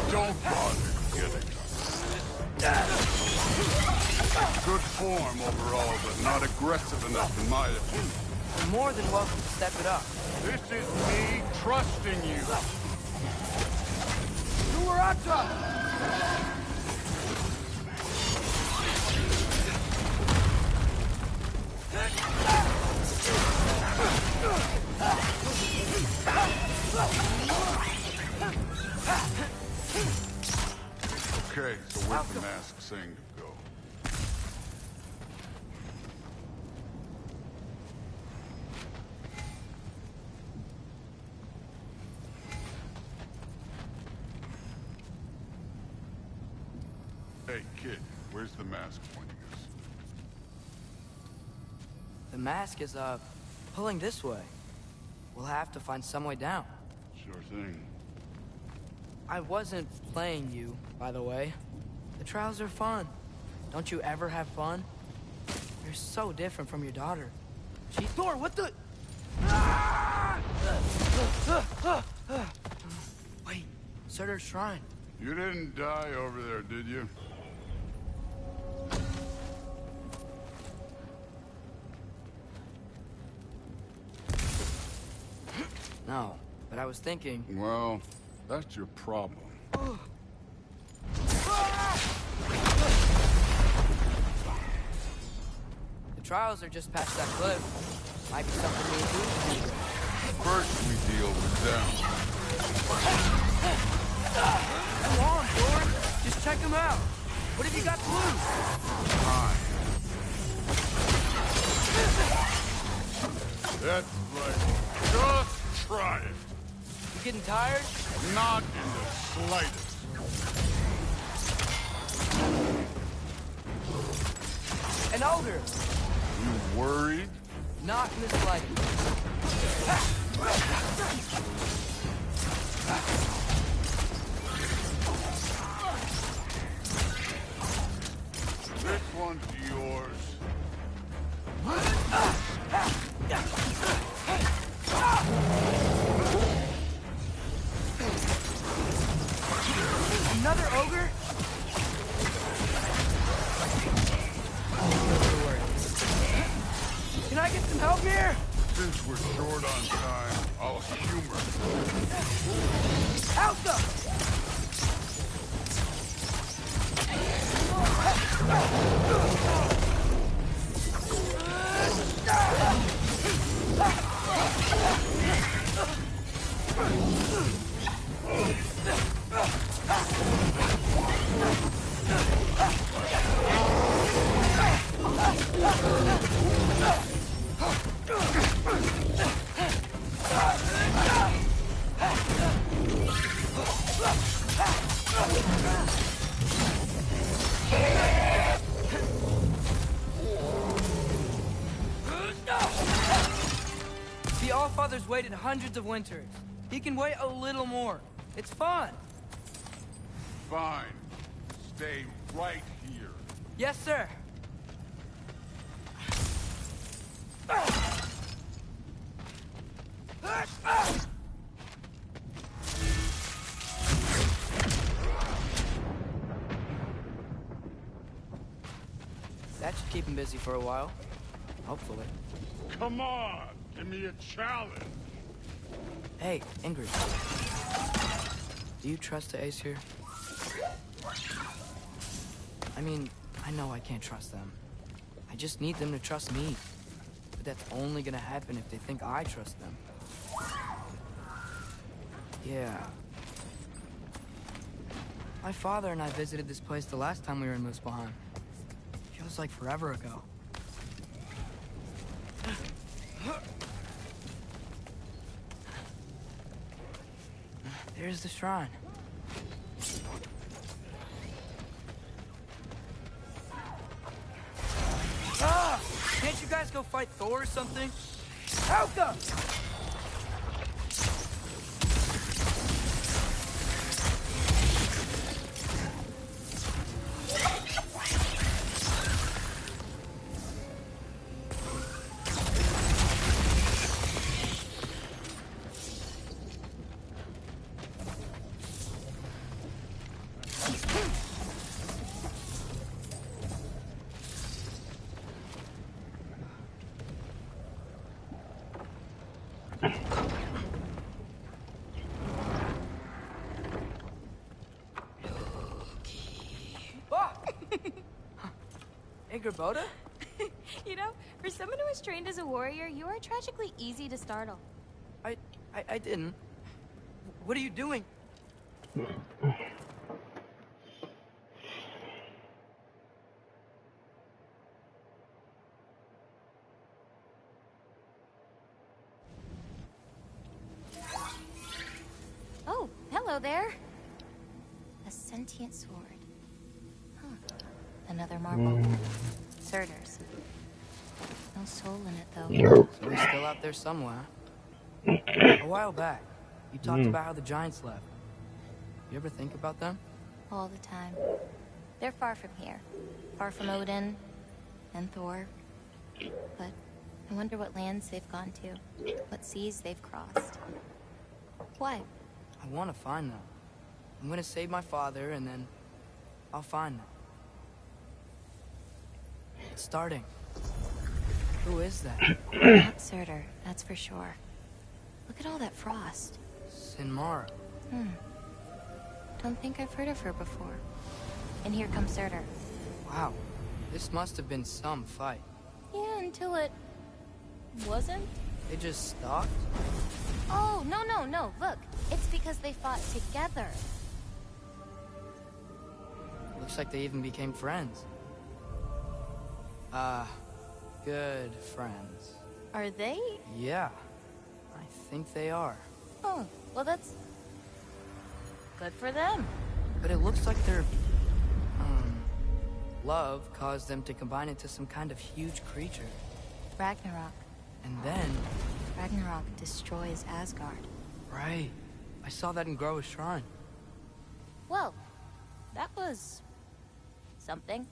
Don't bother getting good form overall, but not aggressive enough in my opinion. You're more than welcome to step it up. This is me trusting you. Nuarata! Okay, so where's the mask saying to go? Hey, kid, where's the mask pointing us? The mask is, pulling this way. We'll have to find some way down. Sure thing. I wasn't playing you, by the way. The trials are fun. Don't you ever have fun? You're so different from your daughter. Thor, what the? Wait, Surtur's shrine. You didn't die over there, did you? No, but I was thinking... Well, that's your problem. The trials are just past that cliff. Might be something we do. First we deal with them. Come on, Thor. Just check them out. What have you got to lose? Time. That's right. Just try it. You getting tired? Not in the slightest. An ogre. You worried? Not in the slightest. This one's yours. Another ogre? Can I get some help here? Since we're short on time, I'll humor. Alpha! The Allfather's waited hundreds of winters. He can wait a little more. It's fun. Fine. Stay right here. Yes, sir. That should keep him busy for a while. Hopefully. Come on! Give me a challenge! Hey, Ingrid. Do you trust the Ace here? I mean, I know I can't trust them. I just need them to trust me. But that's only gonna happen if they think I trust them. Yeah. My father and I visited this place the last time we were in Muspelheim. Feels like forever ago. There's the shrine. Ah! Can't you guys go fight Thor or something? Helga! Boda? You know, for someone who was trained as a warrior, you are tragically easy to startle. I didn't. What are you doing? Oh, hello there. A sentient sword. Huh. another marble. Surtur's. No soul in it, though. Nope. So he's still out there somewhere. A while back, you talked about how the giants left. You ever think about them? All the time. They're far from here. Far from Odin and Thor. But I wonder what lands they've gone to. What seas they've crossed. Why? I want to find them. I'm gonna save my father, and then I'll find them. It's starting. Who is that? Not Surtur, that's for sure. Look at all that frost. Sinmara. Don't think I've heard of her before. And here comes Surtur. Wow. This must have been some fight. Yeah, until it... wasn't? They just stopped? Oh, no. Look, it's because they fought together. Looks like they even became friends. Good friends. Are they? Yeah, I think they are. Oh, well that's... good for them. But it looks like their... love caused them to combine into some kind of huge creature. Ragnarok. And then... Ragnarok destroys Asgard. Right. I saw that in Groa's shrine. Well, that was... something.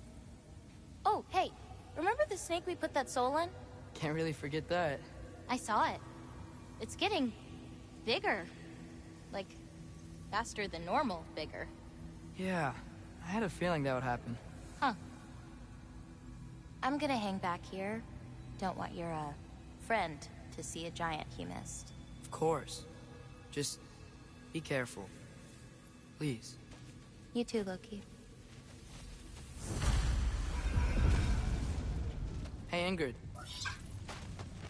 Oh, hey, remember the snake we put that soul in? Can't really forget that. I saw it. It's getting... bigger. Like, faster than normal bigger. Yeah, I had a feeling that would happen. Huh. I'm gonna hang back here. Don't want your, friend to see a giant he missed. Of course. Just be careful. Please. You too, Loki. Hey, Ingrid.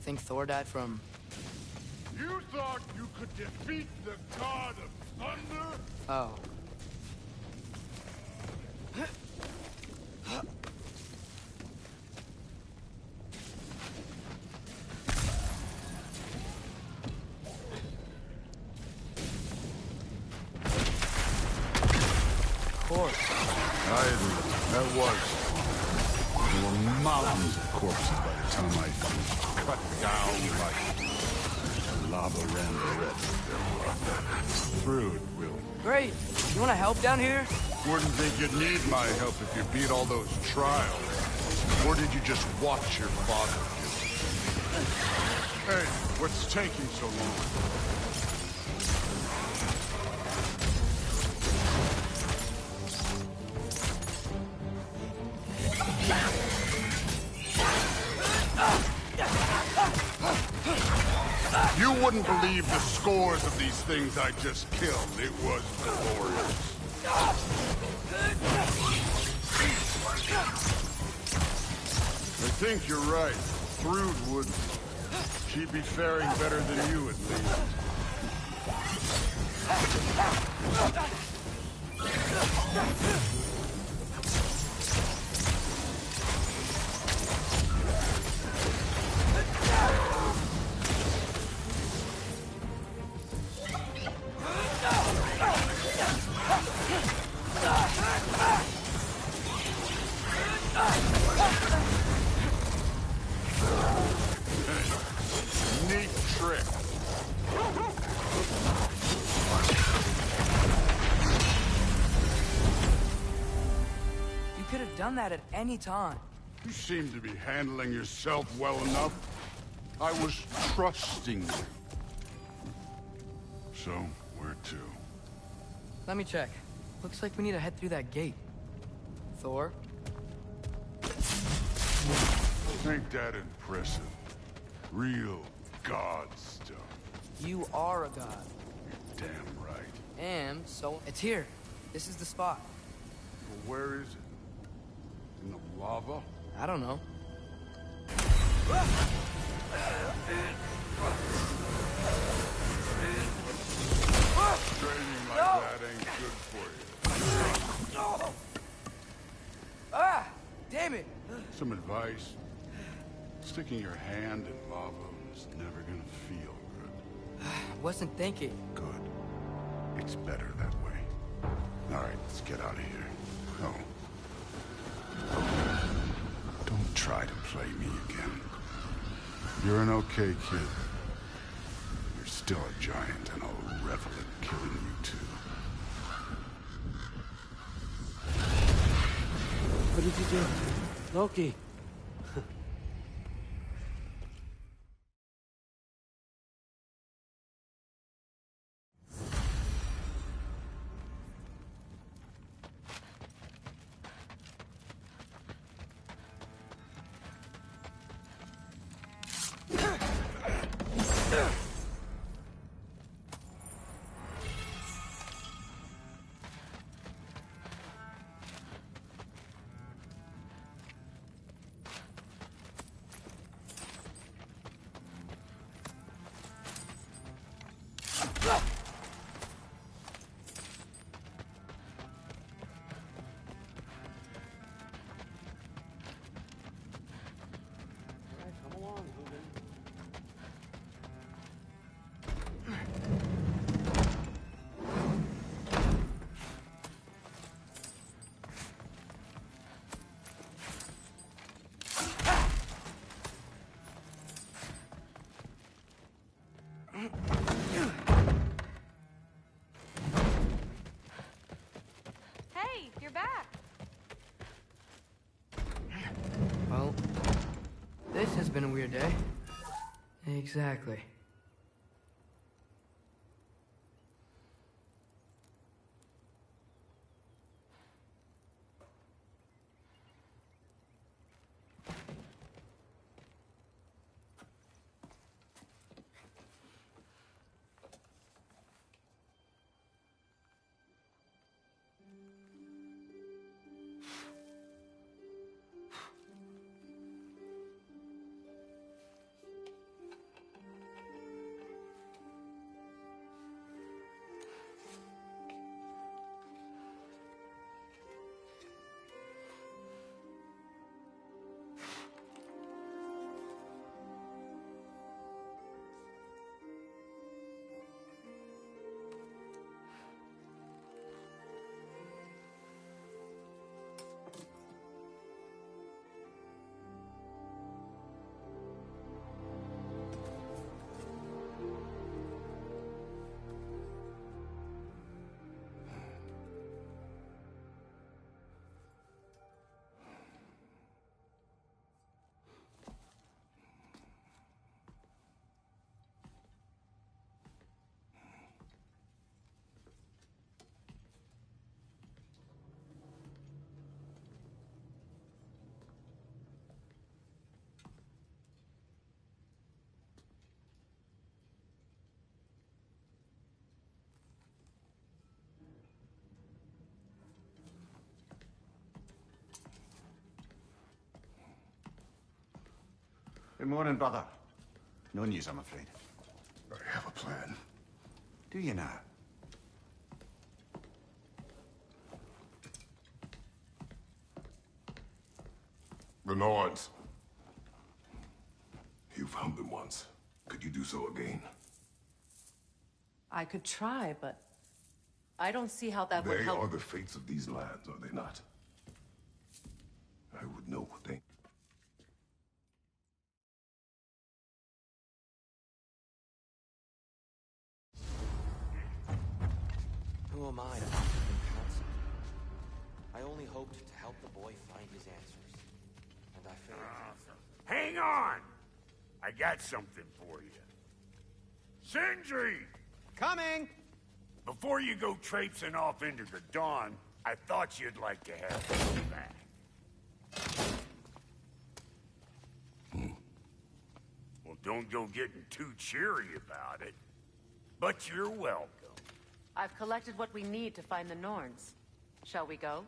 Think Thor died from... You thought you could defeat the god of thunder? Oh. Of course. I admit, that was. There were mountains of corpses by the time I finished. Cut down like lava ran the red. Through it, Will. Great. You want to help down here? Wouldn't think you'd need my help if you beat all those trials. Or did you just watch your father kill? Hey, what's taking so long? You wouldn't believe the scores of these things I just killed. It was glorious. I think you're right. Thrud would... she'd be faring better than you, at least. Neat trick. You could have done that at any time. You seem to be handling yourself well enough. I was trusting you. So, where to? Let me check. Looks like we need to head through that gate. Thor? Ain't that impressive? Real god stuff. You are a god. Damn right. And so it's here. This is the spot. Well, where is it? In the lava? I don't know. Training like that ain't good for you. Ah! Damn it! Some advice. Sticking your hand in lava is never gonna feel good. Wasn't thinking. Good. It's better that way. All right, let's get out of here. Oh. Don't try to play me again. You're an okay kid. You're still a giant, and I'll revel in killing you too. What did you do? Loki! Hey, you're back. Well, this has been a weird day. Exactly. Good morning, brother. No news, I'm afraid. I have a plan. Do you now? The Nords. You found them once. Could you do so again? I could try, but I don't see how that would They help. are the fates of these lands, are they not? I would know what they... Who am I to offer him counsel? I only hoped to help the boy find his answers. And I failed. Hang on! I got something for you. Sindri! Coming! Before you go traipsing off into the dawn, I thought you'd like to have me back. Well, don't go getting too cheery about it. But you're welcome. I've collected what we need to find the Norns. Shall we go?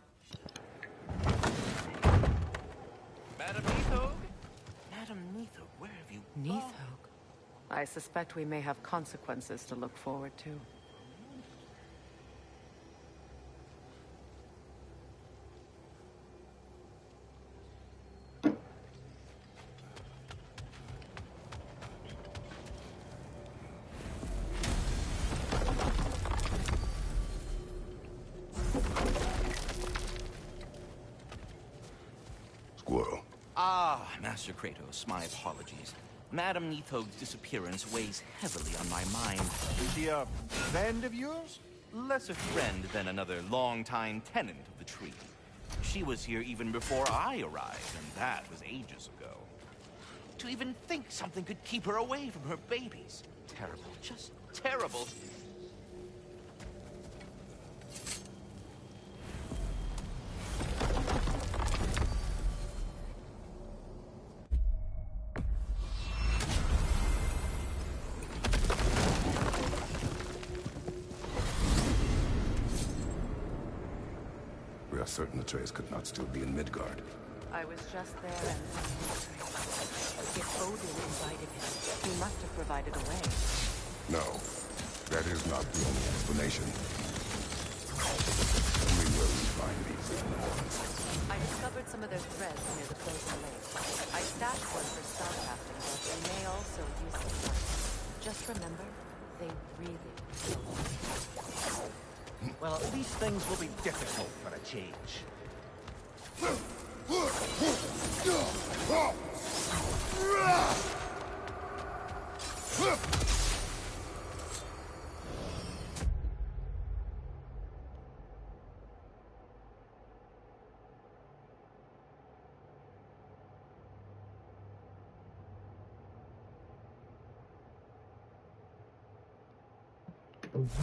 Madam Neathog? Madam Neathog, where have you gone? Neathog. I suspect we may have consequences to look forward to. Ah, Master Kratos, my apologies. Madame Nithog's disappearance weighs heavily on my mind. Is she a friend of yours? Less a friend than another long-time tenant of the tree. She was here even before I arrived, and that was ages ago. To even think something could keep her away from her babies. Terrible, just terrible. We are certain Atreus could not still be in Midgard. I was just there and if Odin invited him, he must have provided a way. No, that is not the only explanation. Tell me where we find these Norns. I discovered some of their threads near the frozen lake. I stashed one for spellcasting, but they may also use some more. Just remember, they really kill. Well, at least things will be difficult for a change.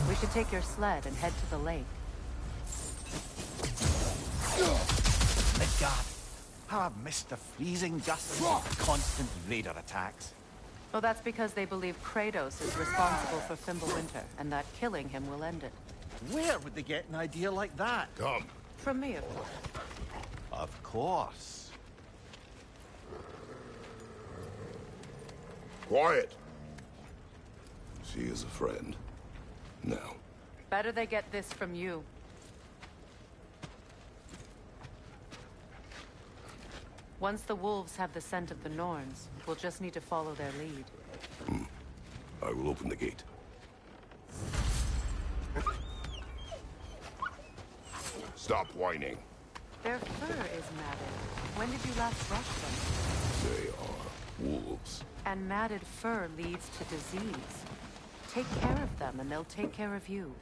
We should take your sled and head to the lake. Midgard. How I've missed the freezing gusts and constant raider attacks. Well, that's because they believe Kratos is responsible for Fimbulwinter, and that killing him will end it. Where would they get an idea like that? Come. From me, of course. Of course. Quiet. She is a friend. Now. Better they get this from you. Once the wolves have the scent of the Norns, we'll just need to follow their lead. I will open the gate. Stop whining. Their fur is matted. When did you last brush them? They are wolves. And matted fur leads to disease. Take care of them, and they'll take care of you.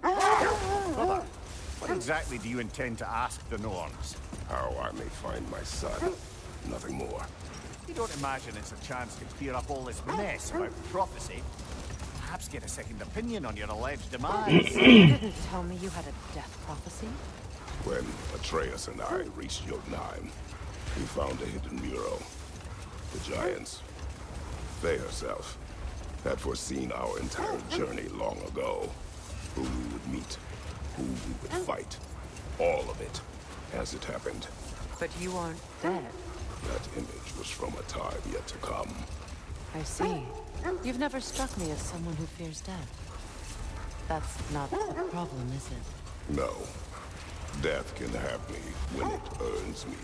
Brother, what exactly do you intend to ask the Norns? How I may find my son. Nothing more. You don't imagine it's a chance to clear up all this mess about prophecy? Perhaps get a second opinion on your alleged demise. You didn't tell me you had a death prophecy? When Atreus and I reached Jotunheim, we found a hidden mural. The Giants, they herself, had foreseen our entire journey long ago. Who we would meet, who we would fight. All of it, as it happened. But you aren't dead. That image was from a time yet to come. I see. You've never struck me as someone who fears death. That's not the problem, is it? No. Death can have me when it earns me.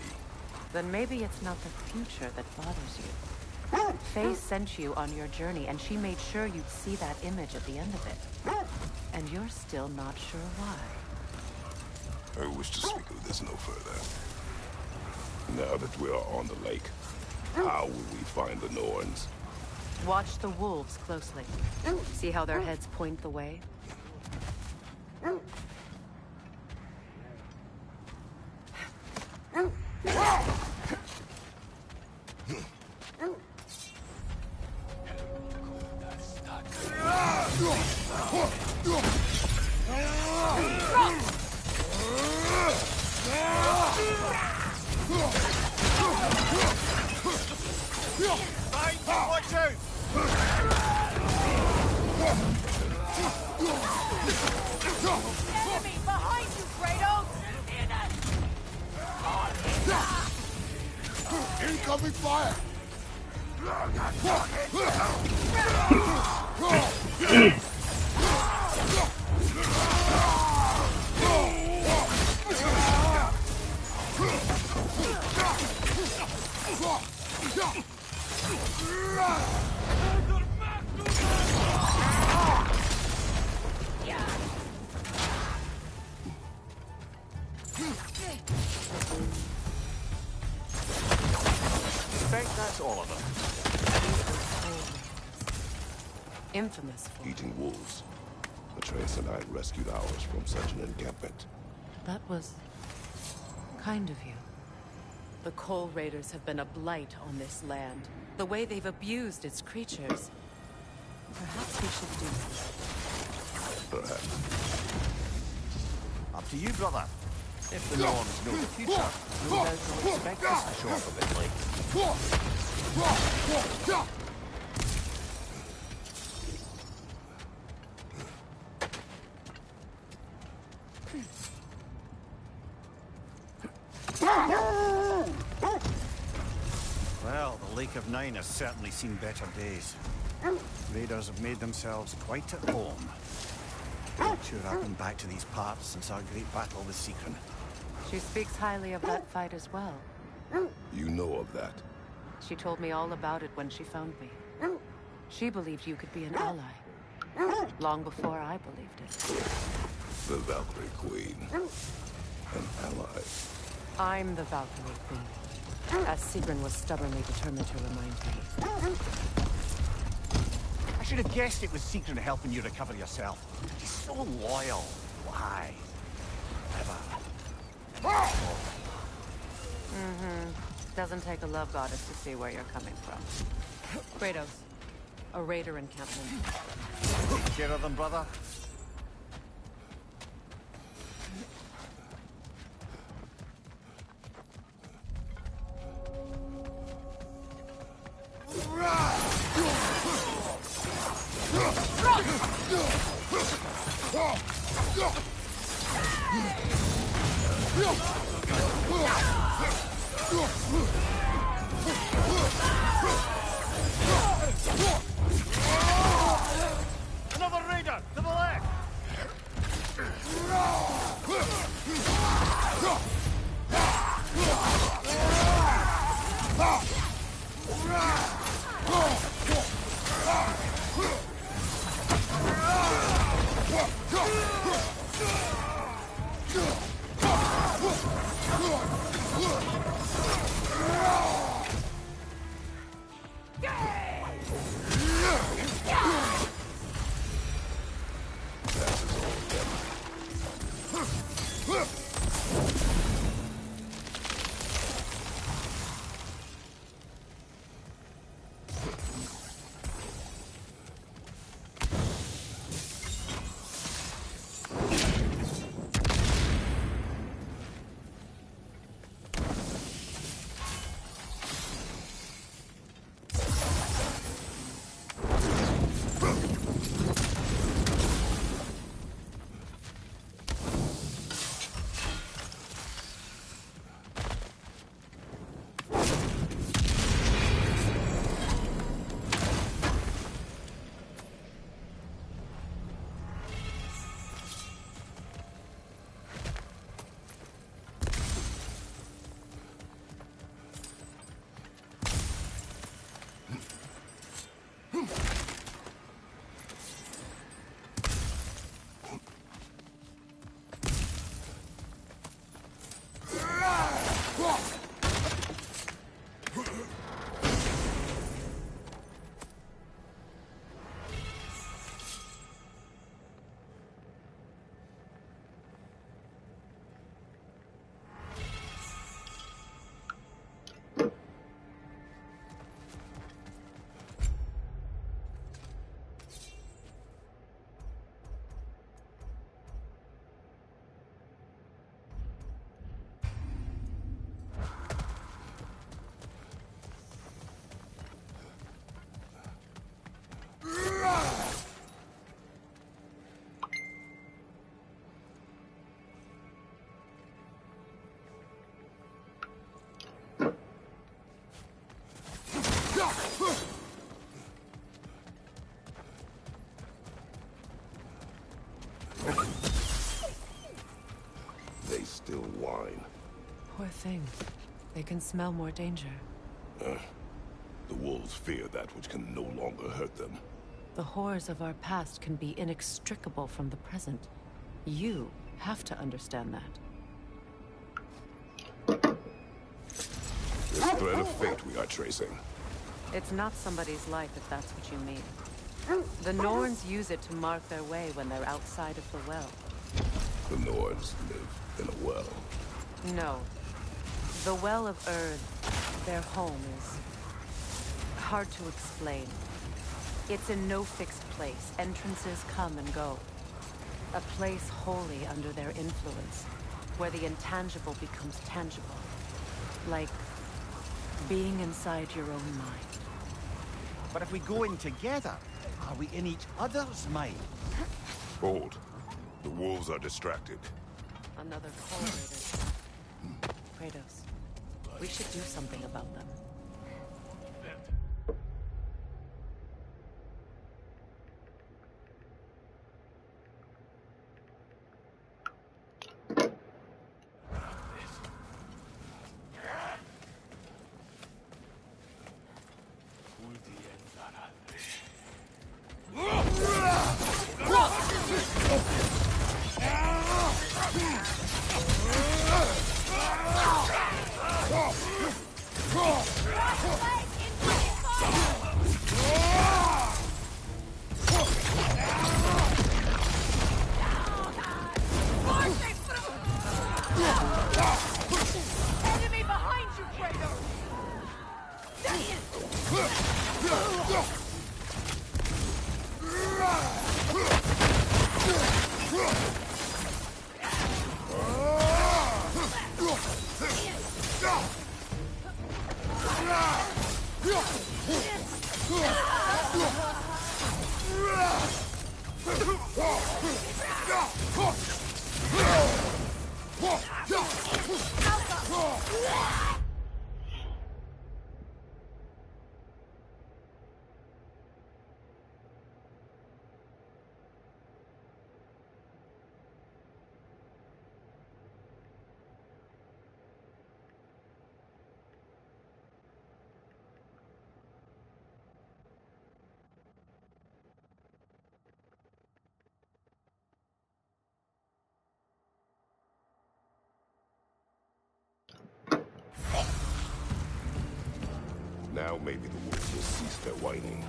Then maybe it's not the future that bothers you. Faye sent you on your journey, and she made sure you'd see that image at the end of it. And you're still not sure why. I wish to speak of this no further. Now that we are on the lake, how will we find the Norns? Watch the wolves closely. See how their heads point the way? Watch out! Enemy behind you, Kratos! Incoming fire! Suspect that's all of them. Infamous for Eating wolves. Atreus and I rescued ours from such an encampment. that was kind of you. The Coal Raiders have been a blight on this land. The way they've abused its creatures. Perhaps we should do something. Perhaps. Up to you, brother. If the norms know the future, no doubt they'll expect us to show up a bit late. Well, the Lake of Nine has certainly seen better days. Raiders have made themselves quite at home. Not sure I've been back to these parts since our great battle with Seekrin. She speaks highly of that fight as well. You know of that. She told me all about it when she found me. She believed you could be an ally. Long before I believed it. The Valkyrie Queen. An ally. I'm the Valkyrie Queen. As Seekrin was stubbornly determined to remind me. I should have guessed it was Seekrin helping you recover yourself. He's so loyal. Why? Clever. Doesn't take a love goddess to see where you're coming from. Kratos, a raider encampment. Take care of them, brother. Another raider to the left. They still whine. Poor things. They can smell more danger. The wolves fear that which can no longer hurt them. The horrors of our past can be inextricable from the present. You have to understand that. thread of fate we are tracing. It's not somebody's life, if that's what you mean. The Norns use it to mark their way when they're outside of the well. The Nords live in a well. No. The Well of Earth, their home, is hard to explain. It's in no fixed place. Entrances come and go. A place wholly under their influence, where the intangible becomes tangible. Like being inside your own mind. But if we go in together, are we in each other's mind? Hold. The wolves are distracted. Another call, Raiders. Kratos, we should do something about them. Enemy behind you, Kratos! Now maybe the wolves will cease their whining.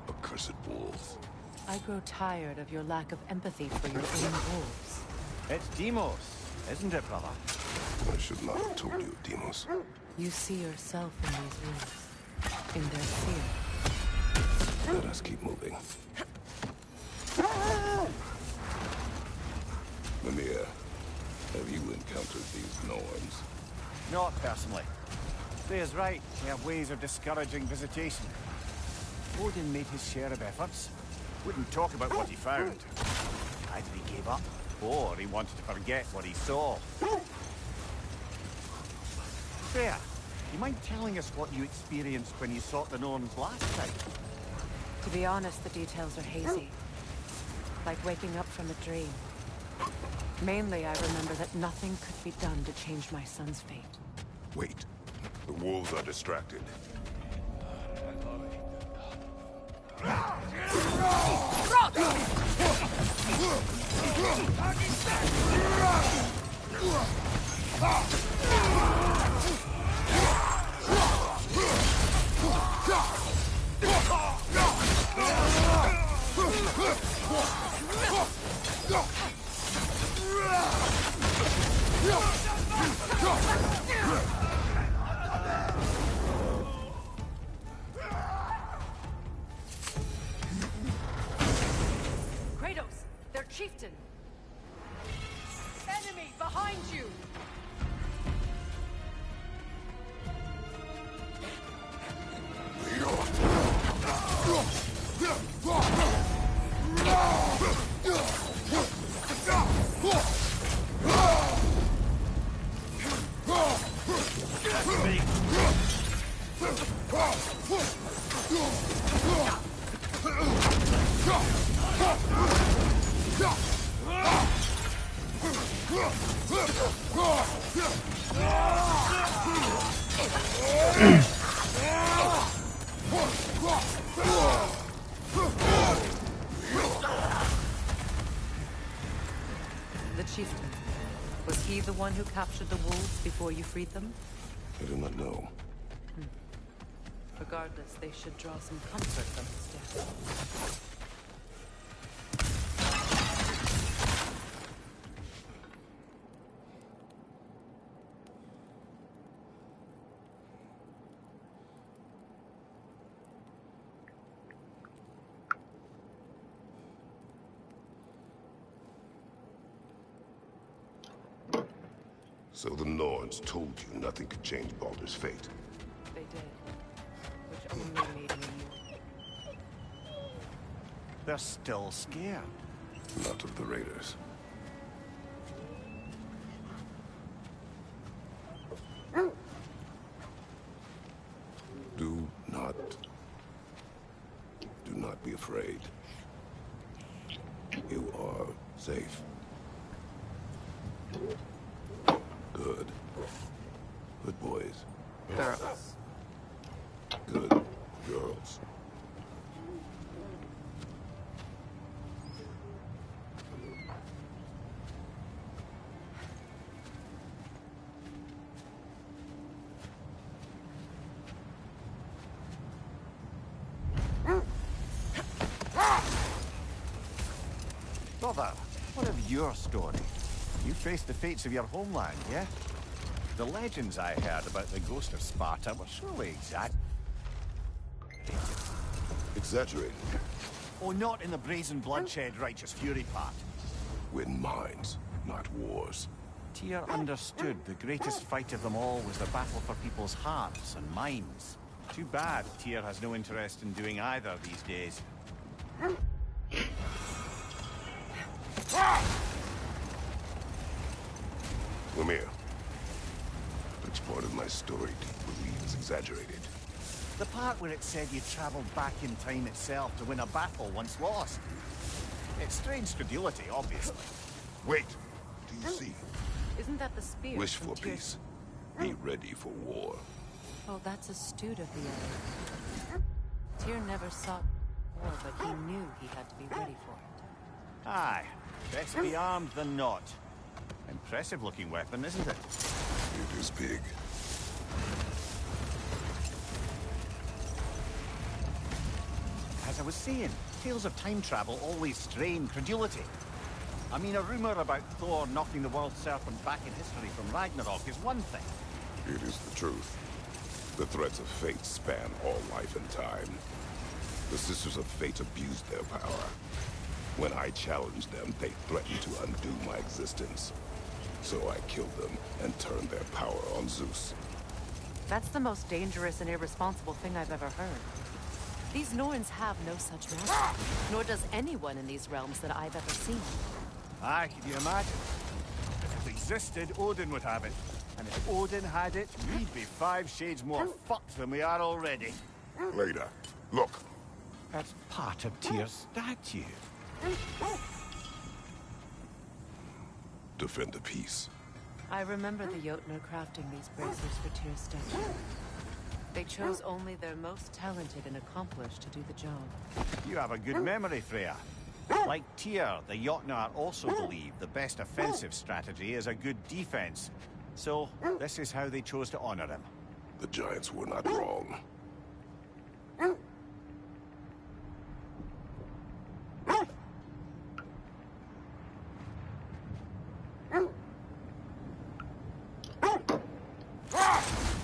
Accursed wolves. I grow tired of your lack of empathy for your own wolves. It's Deimos, isn't it, brother? I should not have told you of Deimos. You see yourself in these wolves, in their fear. Let us keep moving. Mimir, have you encountered these Norns? Not personally. Freya's right. We have ways of discouraging visitation. Odin made his share of efforts. Wouldn't talk about what he found. Either he gave up, or he wanted to forget what he saw. Freya, you mind telling us what you experienced when you sought the Norns last time? To be honest, the details are hazy. Like waking up from a dream. Mainly, I remember that nothing could be done to change my son's fate. Wait. The wolves are distracted. Kratos! Chieftain! Enemy behind you! The chieftain. Was he the one who captured the wolves before you freed them? I do not know. Regardless, they should draw some comfort from his death. So the Norns told you nothing could change Baldur's fate. They did. Which only made me more. They're still scared. Not of the Raiders. Do not be afraid. You are safe. Good. Good boys. Girls. Good girls. Brother, what of your story? You faced the fates of your homeland, yeah? The legends I heard about the ghost of Sparta were surely Exaggerated. Oh, not in the brazen bloodshed righteous fury part. Win minds, not wars. Tyr understood the greatest fight of them all was the battle for people's hearts and minds. Too bad Tyr has no interest in doing either these days. Lemire, which part of my story do you believe is exaggerated? The part where it said you traveled back in time itself to win a battle once lost. It's strange credulity, obviously. Wait, do you see? Isn't that the spear? Wish from for Tyr? peace. Be ready for war. Oh, that's astute of the other. Tyr never sought war, but he knew he had to be ready for it. Aye, best be armed than not. Impressive looking weapon, isn't it? It is big. As I was saying, tales of time travel always strain credulity. I mean, a rumor about Thor knocking the world serpent back in history from Ragnarok is one thing. It is the truth. The threats of fate span all life and time. The Sisters of Fate abused their power. When I challenged them, they threatened to undo my existence. So I killed them and turned their power on Zeus. That's the most dangerous and irresponsible thing I've ever heard. These Norns have no such magic, nor does anyone in these realms that I've ever seen. Aye, can you imagine? If it existed, Odin would have it. And if Odin had it, we'd be 5 shades more fucked than we are already. Later. Look. That's part of Tyr's statue. Defend the peace. I remember the Jotnar crafting these bracers for Tyr's statue. They chose only their most talented and accomplished to do the job. You have a good memory, Freya. Like Tyr, the Jotnar also believe the best offensive strategy is a good defense. So, this is how they chose to honor him. The Giants were not wrong.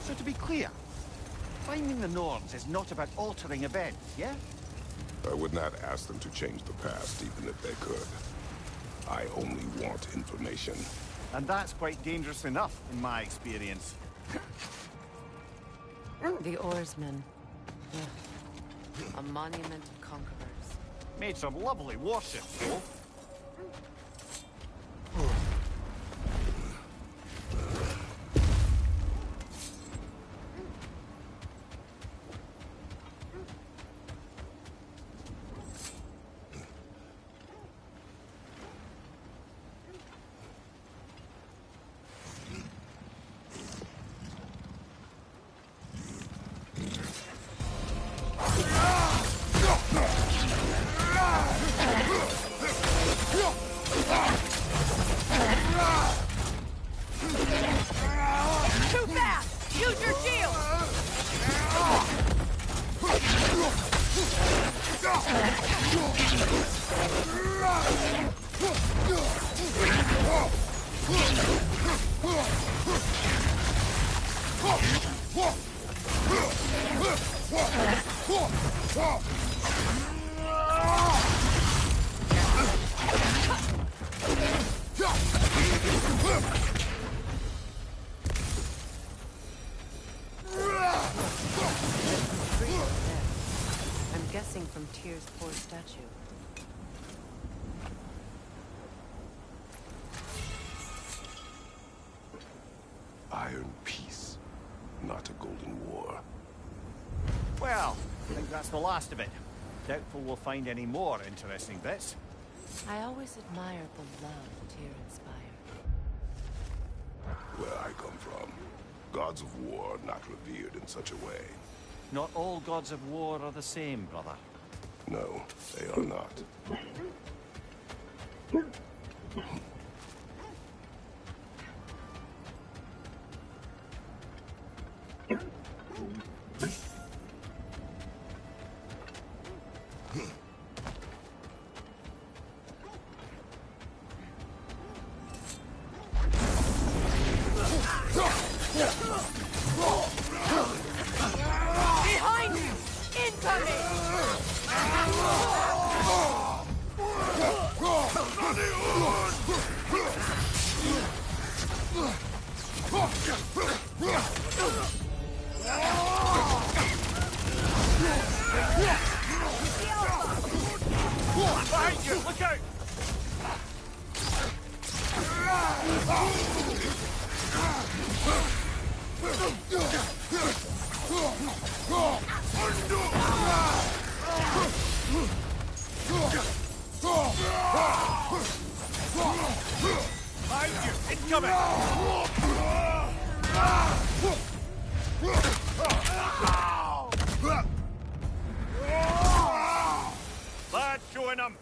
So to be clear, finding the Norns is not about altering events, yeah? I would not ask them to change the past, even if they could. I only want information. And that's quite dangerous enough, in my experience. The oarsmen. Ugh. A monument of conquerors. Made some lovely warships, though. Too fast! Use your shield! I'm guessing from Tyr's poor statue. Iron peace, not a golden war. Well, I think that's the last of it. Doubtful we'll find any more interesting bits. I always admired the love Tyr inspired. Where I come from, gods of war are not revered in such a way. Not all gods of war are the same, brother. No, they are not. Behind you! Incoming! Behind you! Look out! Behind you! Incoming! Lad, showing them!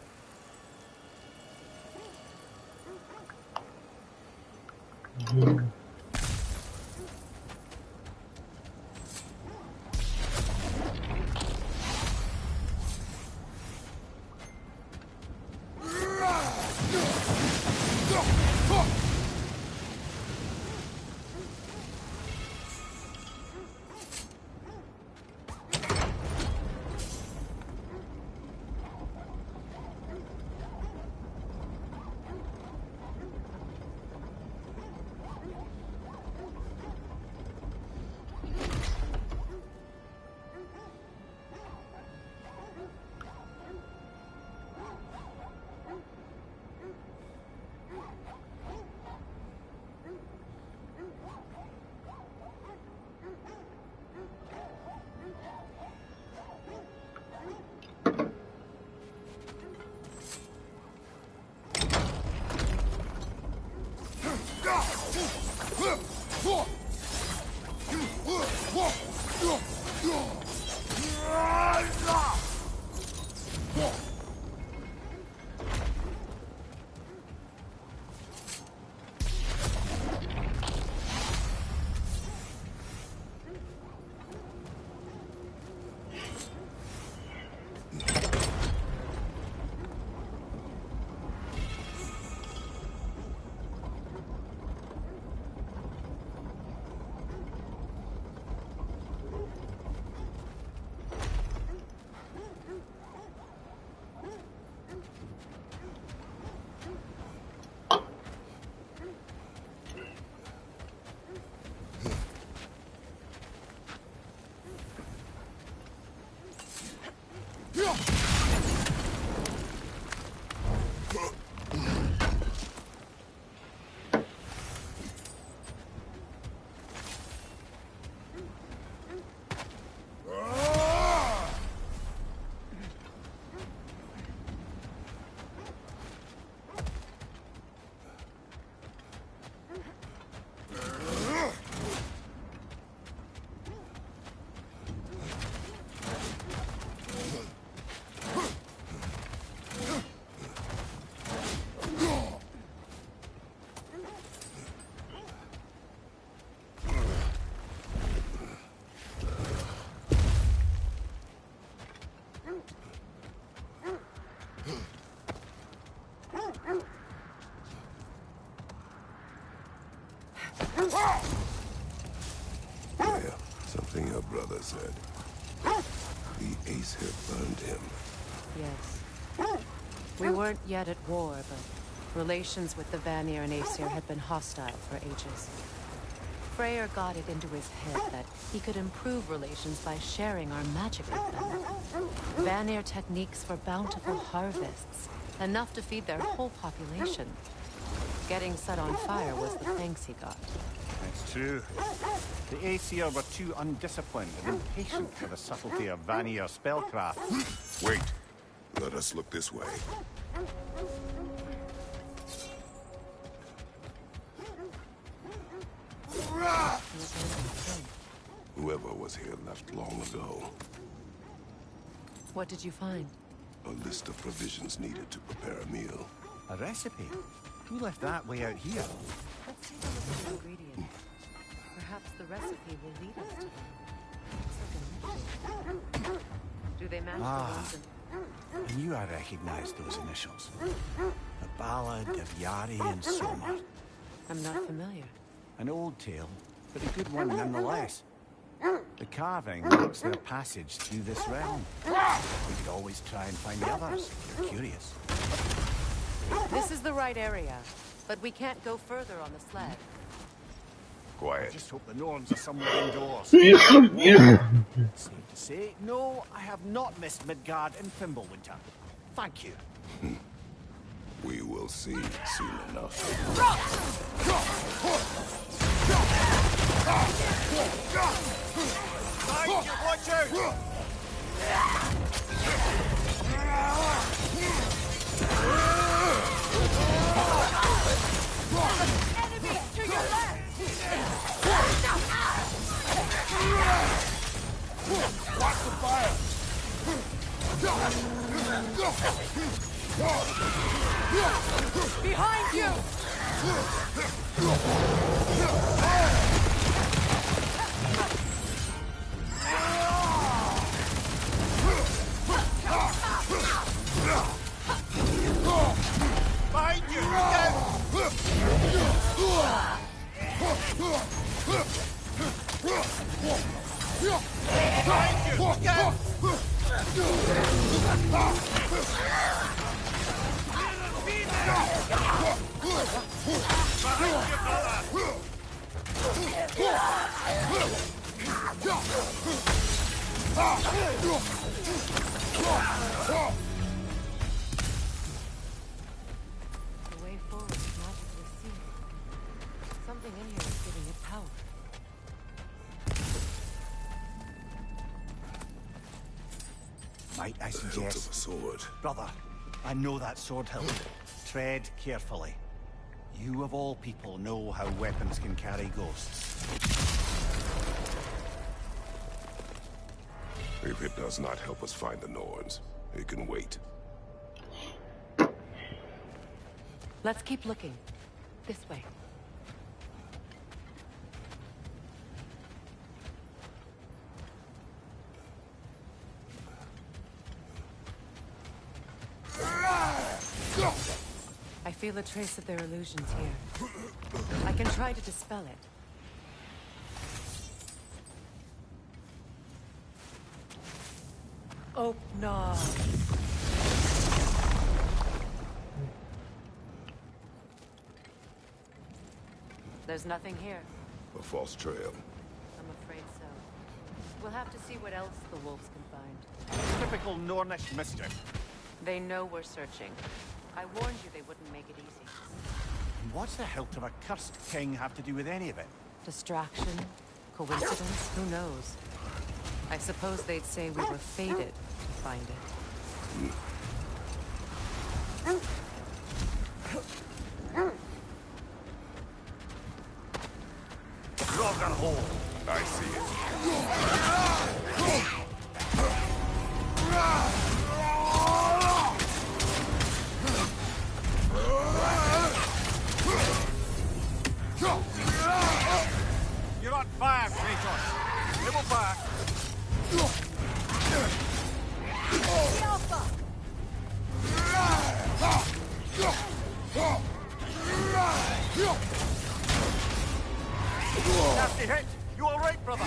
Yeah, something your brother said. The Aesir burned him. Yes. We weren't yet at war, but relations with the Vanir and Aesir had been hostile for ages. Freyr got it into his head that he could improve relations by sharing our magic with them. Vanir techniques for bountiful harvests, enough to feed their whole population. Getting set on fire was the thanks he got. It's true. The Aesir were too undisciplined and impatient for the subtlety of Vanir spellcraft. Wait. Let us look this way. Whoever was here left long ago. What did you find? A list of provisions needed to prepare a meal. A recipe? Who left that way out here? Let's take a look at the ingredients. Perhaps the recipe will lead us to them. Looks like a mystery. Do they match the ones in... I knew I recognized those initials. The Ballad of Yari and Soma. I'm not familiar. An old tale, but a good one nonetheless. The carving marks their passage through this realm. We could always try and find the others, if you're curious. This is the right area, but we can't go further on the sled. Quiet. I just hope the Norns are somewhere indoors. Safe to say, no, I have not missed Midgard in Fimbulwinter. Thank you. We will see soon enough. Behind you, watch out! Enemy to your left! Watch the fire! Behind you! Behind you! Look out! Behind you! Look out! The way forward is magically seen. Something in here is giving it power. Might I The hilt suggest... of a sword. Brother, I know that sword hilt. Tread carefully. You of all people know how weapons can carry ghosts. If it does not help us find the Norns, it can wait. Let's keep looking. This way. I feel a trace of their illusions here. I can try to dispel it. Oh, no. There's nothing here. A false trail. I'm afraid so. We'll have to see what else the wolves can find. Typical Nornish mischief. They know we're searching. I warned you they wouldn't make it easy. And what's the hilt of a cursed king have to do with any of it? Distraction? Coincidence? Who knows? I suppose they'd say we were fated to find it. Rogan hole. I see it. You're on fire, Kratos. Level back. Nasty hit. You all right, brother?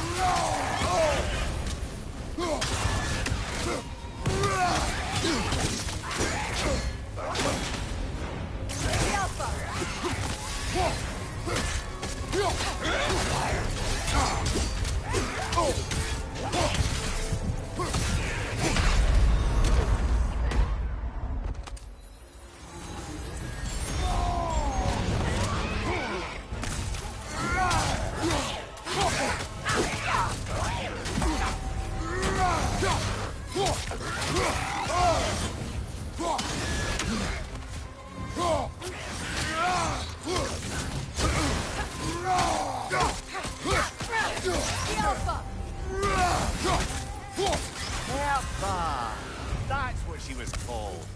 That's what she was called.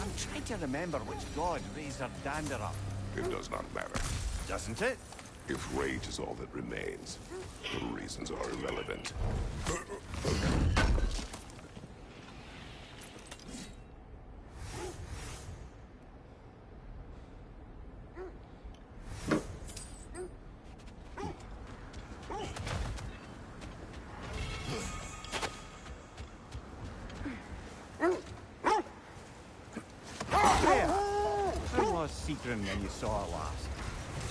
I'm trying to remember which god raised her dander up. It does not matter. Doesn't it? If rage is all that remains, the reasons are irrelevant. Secret when you saw her last.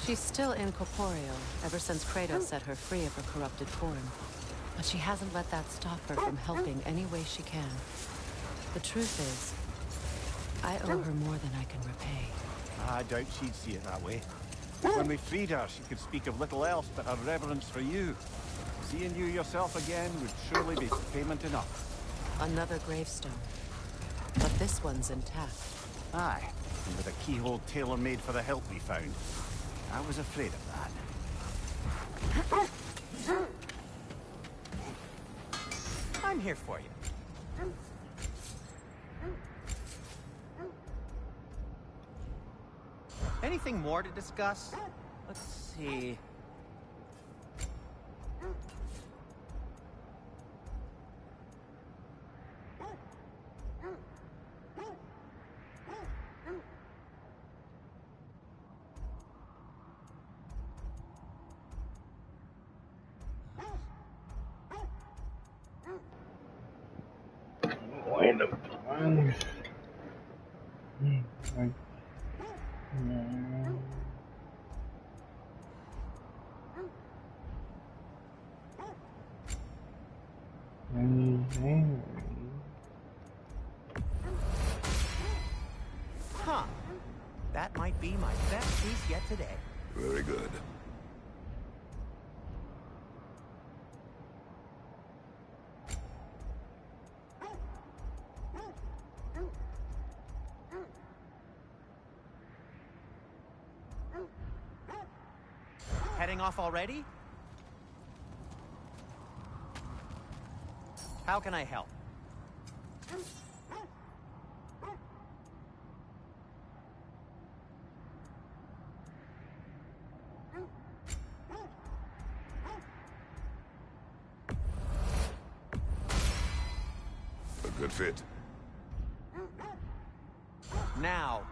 She's still incorporeal, ever since Kratos set her free of her corrupted form. But she hasn't let that stop her from helping any way she can. The truth is, I owe her more than I can repay. I doubt she'd see it that way. When we freed her, she could speak of little else but her reverence for you. Seeing you yourself again would surely be payment enough. Another gravestone. But this one's intact. Aye. And with a keyhole tailor-made for the hilt we found. I was afraid of that. I'm here for you. Anything more to discuss? Let's see. Huh. That might be my best piece yet today. Very good. Heading off already? How can I help? A good fit. Now,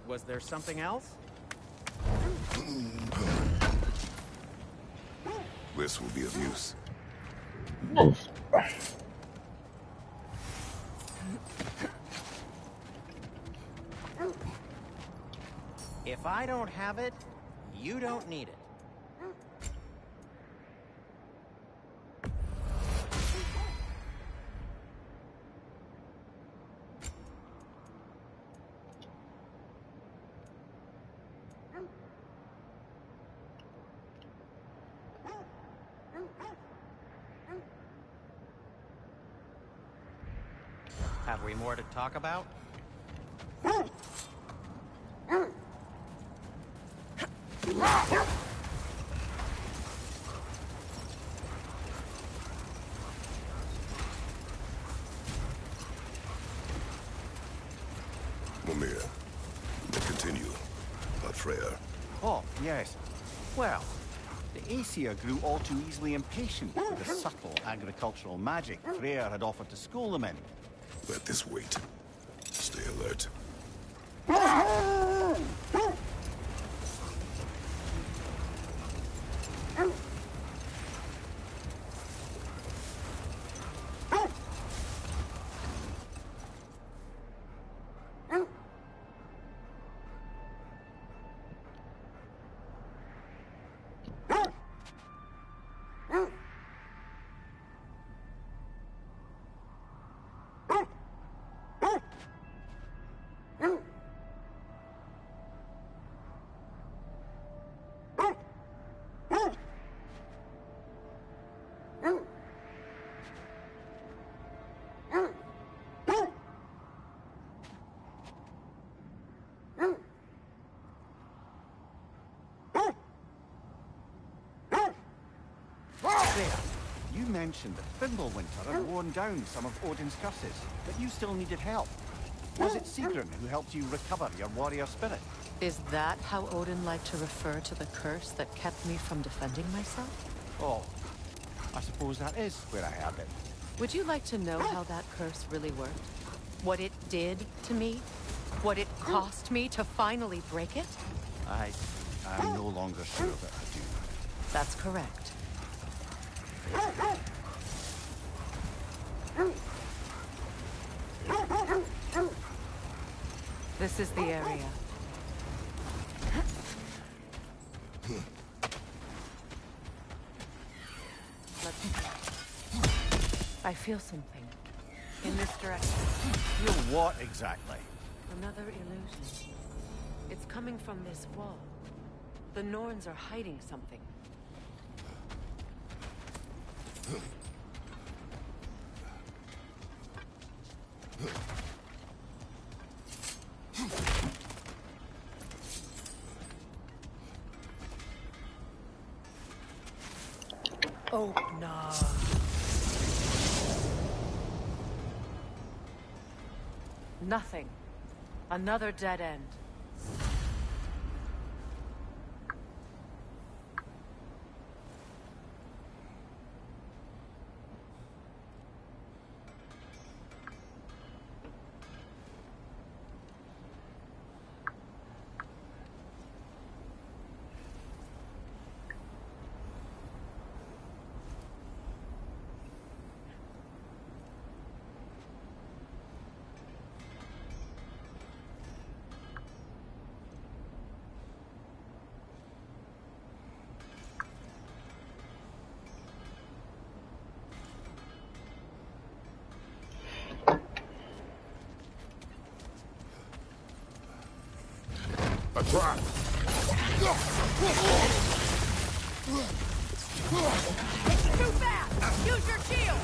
was there something else? This will be of use. If I don't have it, you don't need it. Have we more to talk about? Mimir, continue. Not Freya. Oh, yes. Well, the Aesir grew all too easily impatient with the subtle agricultural magic Freya had offered to school them in. Let this wait. Stay alert. Freya, you mentioned that Fimbulwinter had worn down some of Odin's curses, but you still needed help. Was it Sigrun who helped you recover your warrior spirit? Is that how Odin liked to refer to the curse that kept me from defending myself? Oh, I suppose that is where I heard it. Would you like to know how that curse really worked? What it did to me? What it cost me to finally break it? I'm no longer sure that I do. That's correct. This is the area. I feel something. In this direction. Feel what exactly? Another illusion. It's coming from this wall. The Norns are hiding something. Oh, no. Nothing. Another dead end. A trap! It's too fast! Use your shield!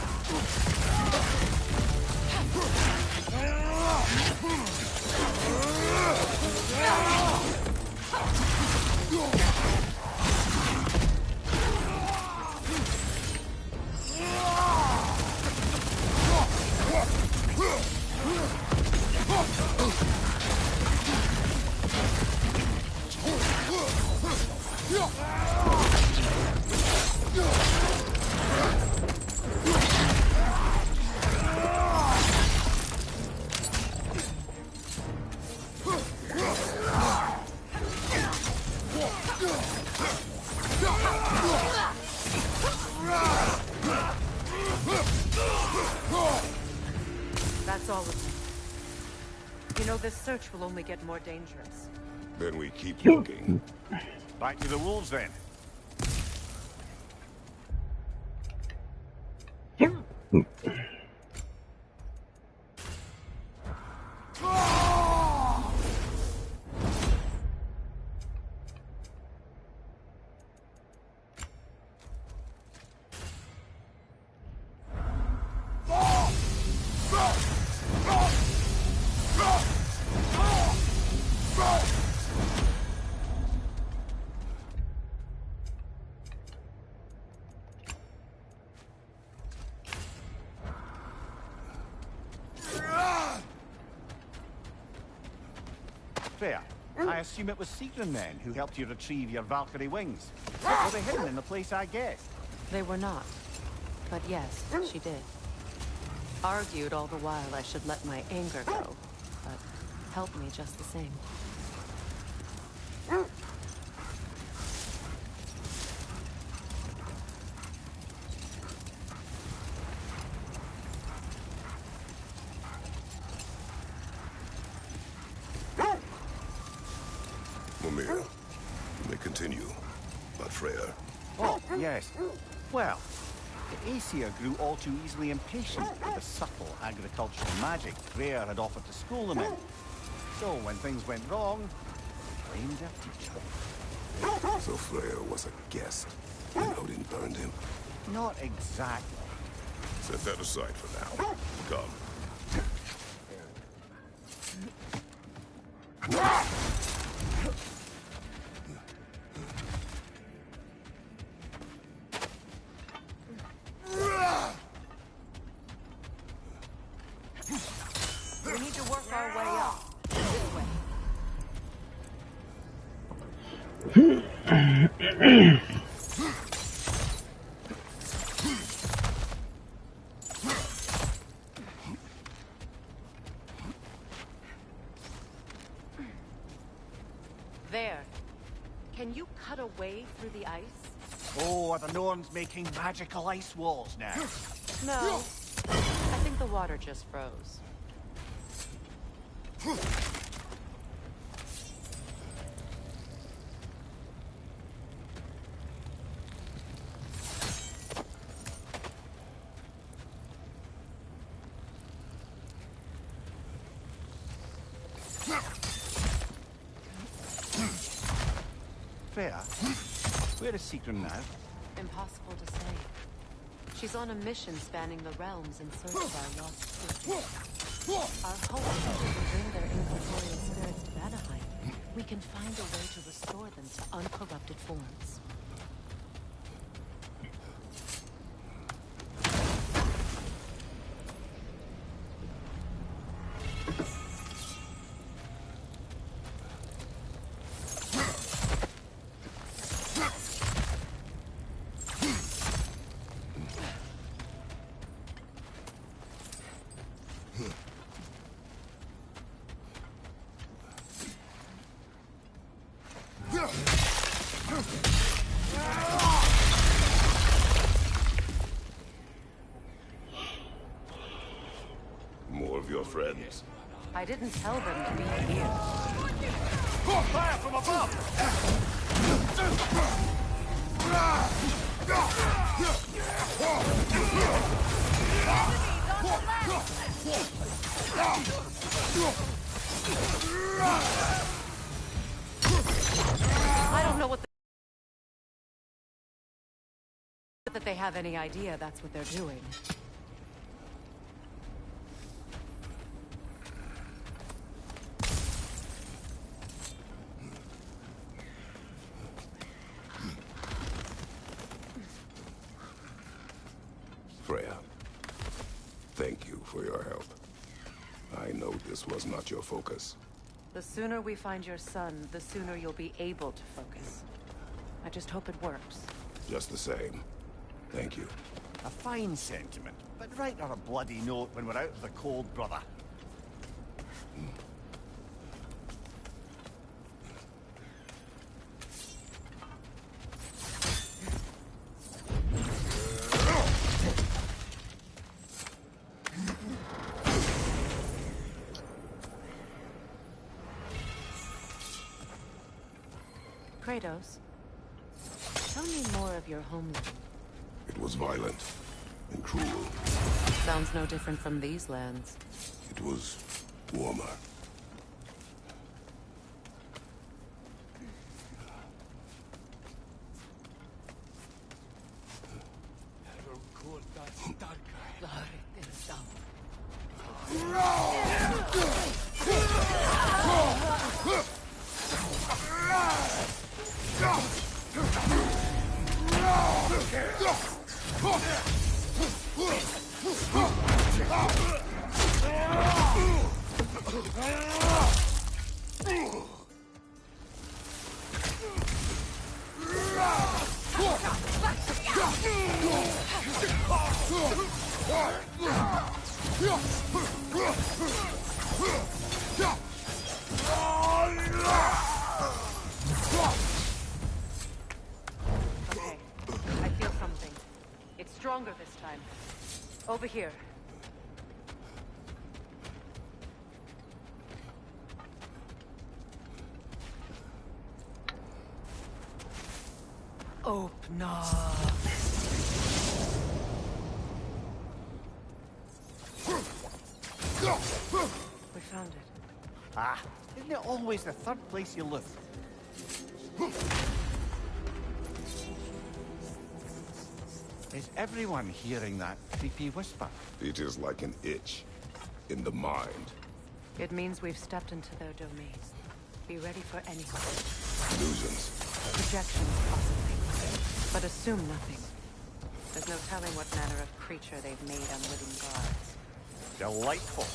That's all of them. You know, this search will only get more dangerous. Then we keep looking. Back to the wolves, then. Fair. I assume it was Sigrun then who helped you retrieve your Valkyrie wings. Were they hidden in the place I guessed? They were not. But yes, she did. Argued all the while I should let my anger go, but helped me just the same. Mimir, you may continue. But Freya. Oh, yes. Well, the Aesir grew all too easily impatient with the subtle agricultural magic Freya had offered to school them in. So when things went wrong, they blamed their teacher. So Freya was a guest when Odin burned him? Not exactly. Set that aside for now. Come. We need to work our way up. This way. There. Can you cut a way through the ice? Oh, are the Norns making magical ice walls now? No. I think the water just froze. Freya, where is Sigrun now? Impossible to say. She's on a mission spanning the realms in search of our lost sisters. Our hope is that if we bring their incorporeal spirits to Vanaheim, we can find a way to restore them to uncorrupted forms. More of your friends. I didn't tell them to be here. Fire from above! I don't know what that they have any idea that's what they're doing. Freya, thank you for your help. I know this was not your focus. The sooner we find your son, the sooner you'll be able to focus. I just hope it works. Just the same. Thank you. A fine sentiment, but write her a bloody note when we're out of the cold, brother. Kratos, tell me more of your homeland. It was violent and cruel. Sounds no different from these lands. It was warmer. Over here. Open up. We found it. Ah, isn't it always the third place you look? Is everyone hearing that creepy whisper? It is like an itch in the mind. It means we've stepped into their domain. Be ready for anything. Illusions. Projections, possibly. But assume nothing. There's no telling what manner of creature they've made on living gods. Delightful.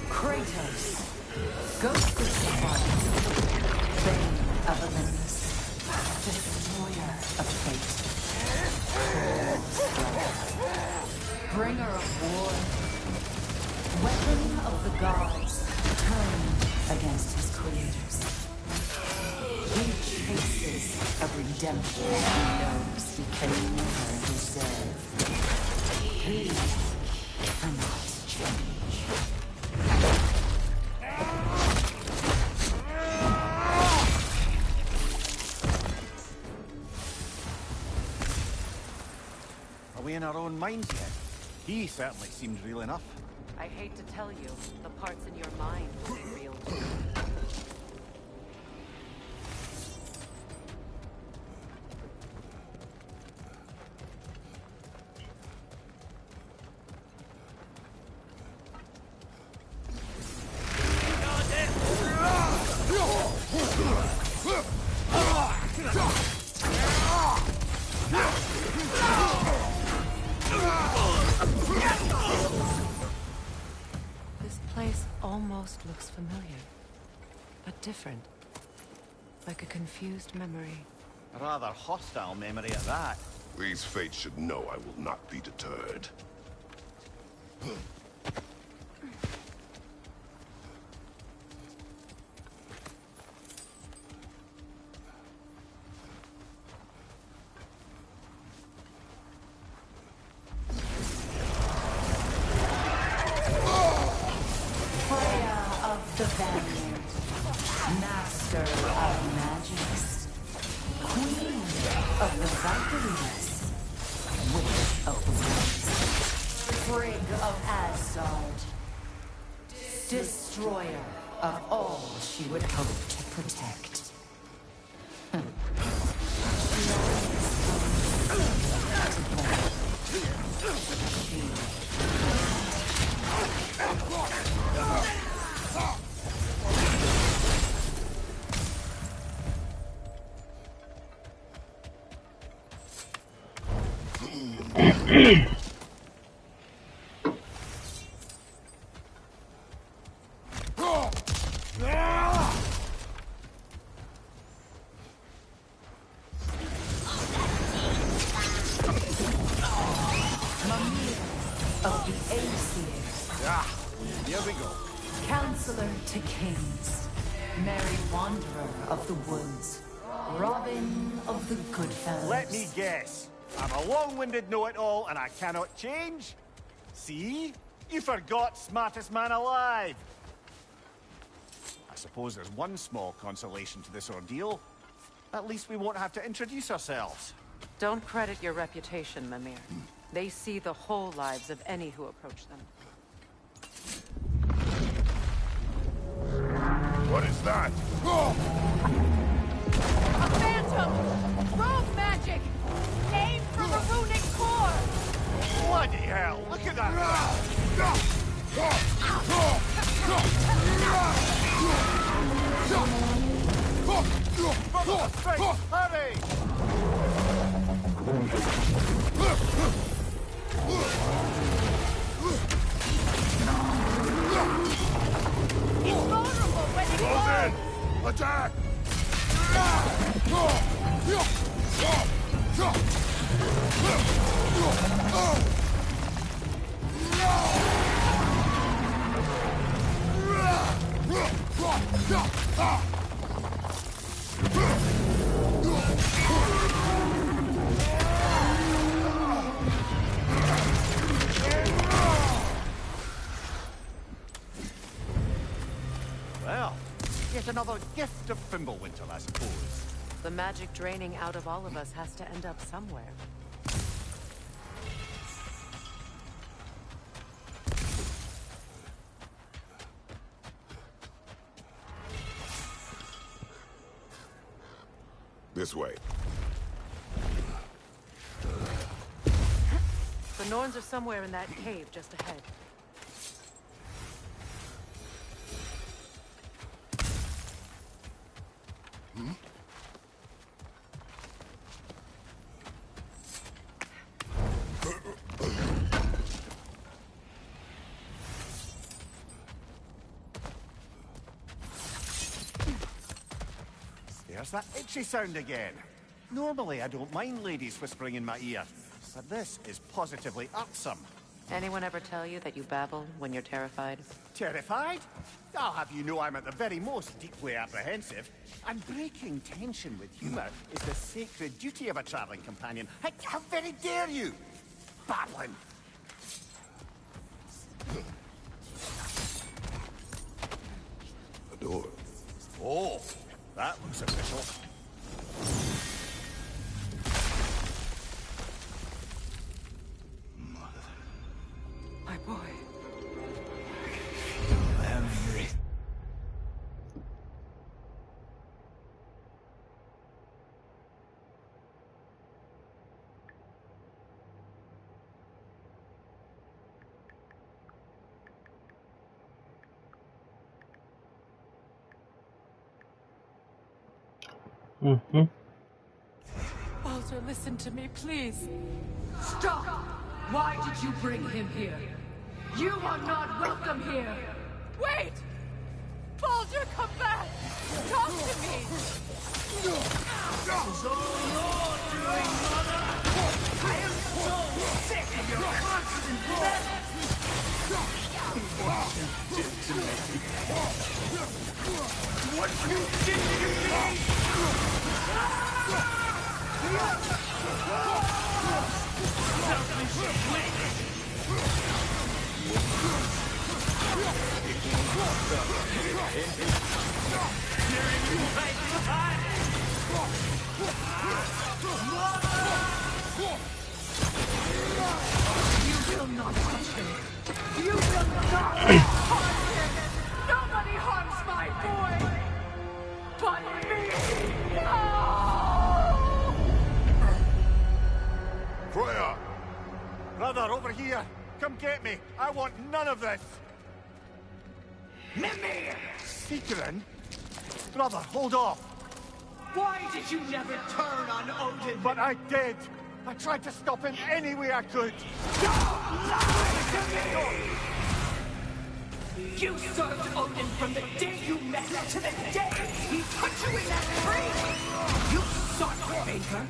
Kratos, ghost of fire, bane of Olympus, destroyer of fate, bringer of war, weapon of the gods, turned against his creators. He chases a redemption he knows he can never deserve. He cannot change. Are we in our own minds yet? He certainly seems real enough. I hate to tell you, the parts in your mind will be real too. This place almost looks familiar, but different. Like a confused memory. A rather hostile memory at that. These fates should know I will not be deterred. The Vanguard, Master of Magics, Queen of the Valkyries, Witch of the Winds, Frigg of Asgard, Destroyer of all she would hope to protect. Of the Aesir. Ah, here we go. Counselor to kings, merry wanderer of the woods, Robin of the Goodfellows. Let me guess. I'm a long-winded know-it-all and I cannot change? See? You forgot smartest man alive. I suppose there's one small consolation to this ordeal. At least we won't have to introduce ourselves. Don't credit your reputation, Mimir. They see the whole lives of any who approach them. What is that? A phantom! Rogue magic! Aim for the runic core! Bloody hell! Look at that! Hurry! He's vulnerable when he Close in! Attack! Well, yet another gift of Fimbulwinter, I suppose. The magic draining out of all of us has to end up somewhere. This way. The Norns are somewhere in that cave just ahead. There's that itchy sound again. Normally I don't mind ladies whispering in my ear, but this is positively irksome. Anyone ever tell you that you babble when you're terrified? Terrified? I'll have you know I'm at the very most deeply apprehensive. And breaking tension with humor is the sacred duty of a traveling companion. How very dare you! Babbling! The door. Oh, that looks official. My boy. Everything. Baldur, listen to me, please. Stop! Why did you bring him here? You are not welcome here! Wait! Baldur, come back! Talk to me! It's all your doing, Mother! I am so sick of your constant mess! What you did to me! What you did to me! Selfish witch! Tearing you right behind! You will not touch him! You will not harm him! Nobody harms my boy! But me! No! Freya! Brother, over here! Come get me! I want none of this! Mimir! Seekerin? Brother, hold off! Why did you never turn on Odin? But I did! I tried to stop him any way I could! Don't lie to me! You served Odin from the day you met to the day he put you in that tree! You sought favor!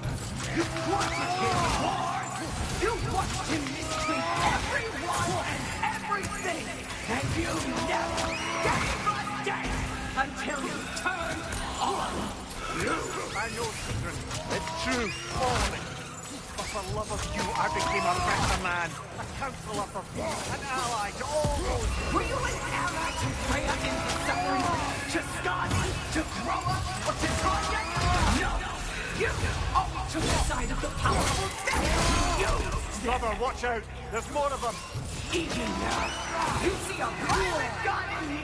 You wanted his wars! You watched him mistreat everyone and everything! And you never gave a damn until you turned on you! I know, Seekerin. It's true. All of it. But for love of you, I became a better man. A counselor for peace, an ally to all those... Were you an ally to Freya in suffering? To Skadi? To Groa? Or to Tanya? No! You always took the side of the powerful thing! You! Brother, watch out! There's more of them! Even now, you see a pirate god in me!